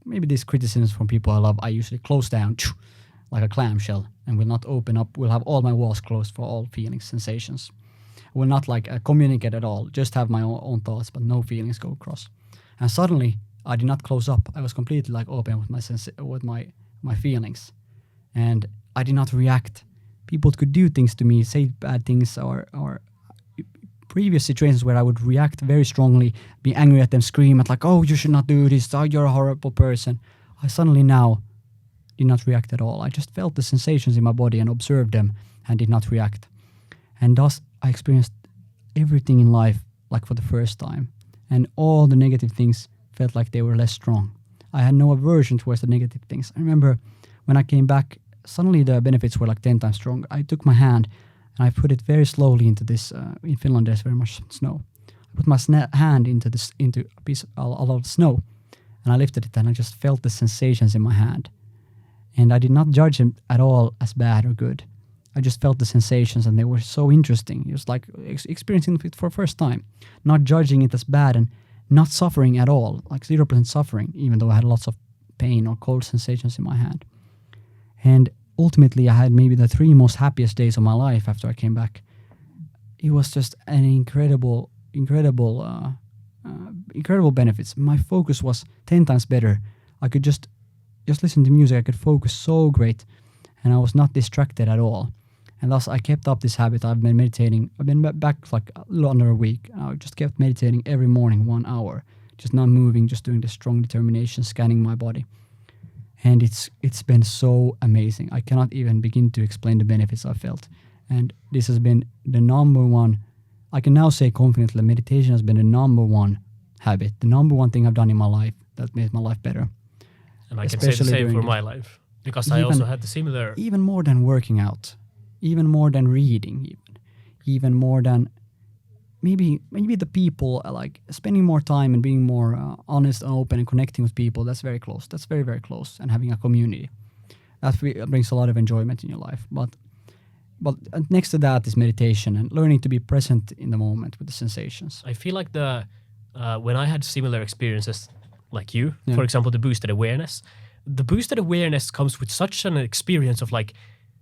maybe these criticisms from people I love, I usually close down like a clamshell and will not open up, will have all my walls closed for all feelings, sensations. Will not communicate at all, just have my own thoughts, but no feelings go across. And suddenly I did not close up. I was completely open with my feelings. And I did not react. People could do things to me, say bad things, or previous situations where I would react very strongly, be angry at them, scream at "Oh, you should not do this, oh, you're a horrible person." I suddenly now did not react at all. I just felt the sensations in my body and observed them and did not react. And thus I experienced everything in life like for the first time. And all the negative things felt like they were less strong. I had no aversion towards the negative things. I remember when I came back, suddenly the benefits were 10 times stronger. I took my hand and I put it very slowly into this. In Finland, there's very much snow. I put my hand into a piece of snow, and I lifted it, and I just felt the sensations in my hand. And I did not judge them at all as bad or good. I just felt the sensations, and they were so interesting. It was like experiencing it for the first time, not judging it as bad and not suffering at all, 0% suffering, even though I had lots of pain or cold sensations in my hand. And ultimately, I had maybe the 3 most happiest days of my life after I came back. It was just an incredible incredible benefits. My focus was 10 times better. I could just listen to music. I could focus so great, and I was not distracted at all. And thus, I kept up this habit. I've been meditating. I've been back like a little under a week. I just kept meditating every morning, 1 hour, just not moving, just doing the strong determination, scanning my body. And it's been so amazing. I cannot even begin to explain the benefits I felt. And this has been the number one. I can now say confidently, meditation has been the number one habit, the number one thing I've done in my life that made my life better. And I can say the same for my life, because I also had the similar. Even more than working out, even more than reading, even more than maybe the people, like spending more time and being more honest and open and connecting with people. That's very close. That's very, very close. And having a community. That brings a lot of enjoyment in your life. But next to that is meditation and learning to be present in the moment with the sensations. I feel like when I had similar experiences like you, for example, the boosted awareness comes with such an experience of like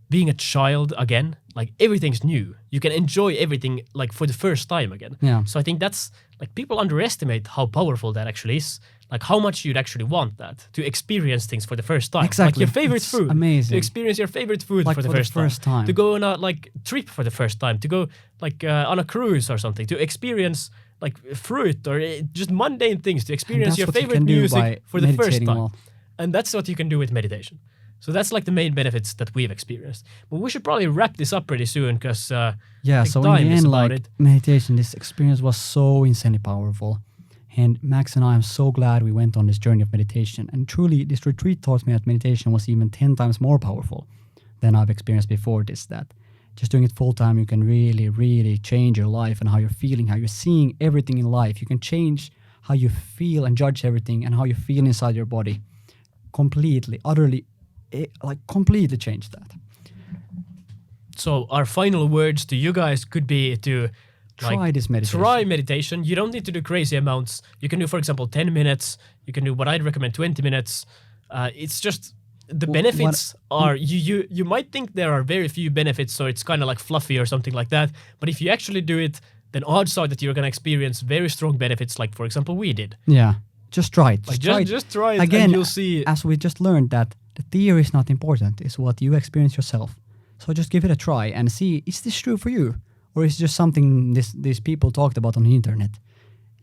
being a child again. Like everything's new. You can enjoy everything like for the first time again. Yeah. So I think that's like people underestimate how powerful that actually is. Like how much you'd actually want that to experience things for the first time. Exactly. Like your favorite food. Amazing. To experience your favorite food like for the first time. To go on a like trip for the first time. To go like on a cruise or something. To experience like fruit or just mundane things. To experience your favorite music for the first time. Well. And that's what you can do with meditation. So that's like the main benefits that we've experienced. But we should probably wrap this up pretty soon because so in the end, like meditation, this experience was so insanely powerful. And Max and I am so glad we went on this journey of meditation. And truly, this retreat taught me that meditation was even 10 times more powerful than I've experienced before this. That just doing it full time, you can really, really change your life and how you're feeling, how you're seeing everything in life. You can change how you feel and judge everything and how you feel inside your body. Completely, utterly, completely change that. So our final words to you guys could be to try this meditation. Try meditation. You don't need to do crazy amounts. You can do, for example, 10 minutes. You can do what I'd recommend, 20 minutes. It's just the benefits are you might think there are very few benefits, so it's kind of like fluffy or something like that. But if you actually do it, then odds are that you're going to experience very strong benefits, like for example we did. Yeah, just try it. Just try it, again, and you'll see. As we just learned that the theory is not important; it's what you experience yourself. So just give it a try and see: is this true for you, or is it just something these people talked about on the internet?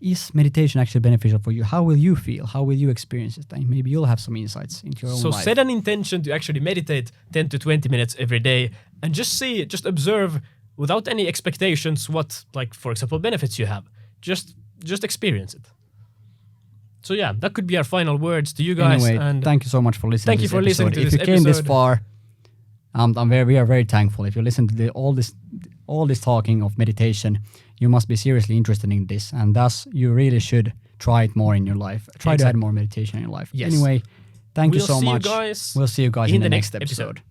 Is meditation actually beneficial for you? How will you feel? How will you experience it? And maybe you'll have some insights into your own life. So set an intention to actually meditate 10 to 20 minutes every day and just observe without any expectations what, like, for example, benefits you have. Just experience it. So yeah, that could be our final words to you guys. Anyway, and thank you so much for listening. Thank you for listening to this episode. If you came this far, we are very thankful. If you listen to all this talking of meditation, you must be seriously interested in this, and thus you really should try it more in your life. Try to add more meditation in your life. Yes. Anyway, thank you so much. We'll see you guys in the next episode.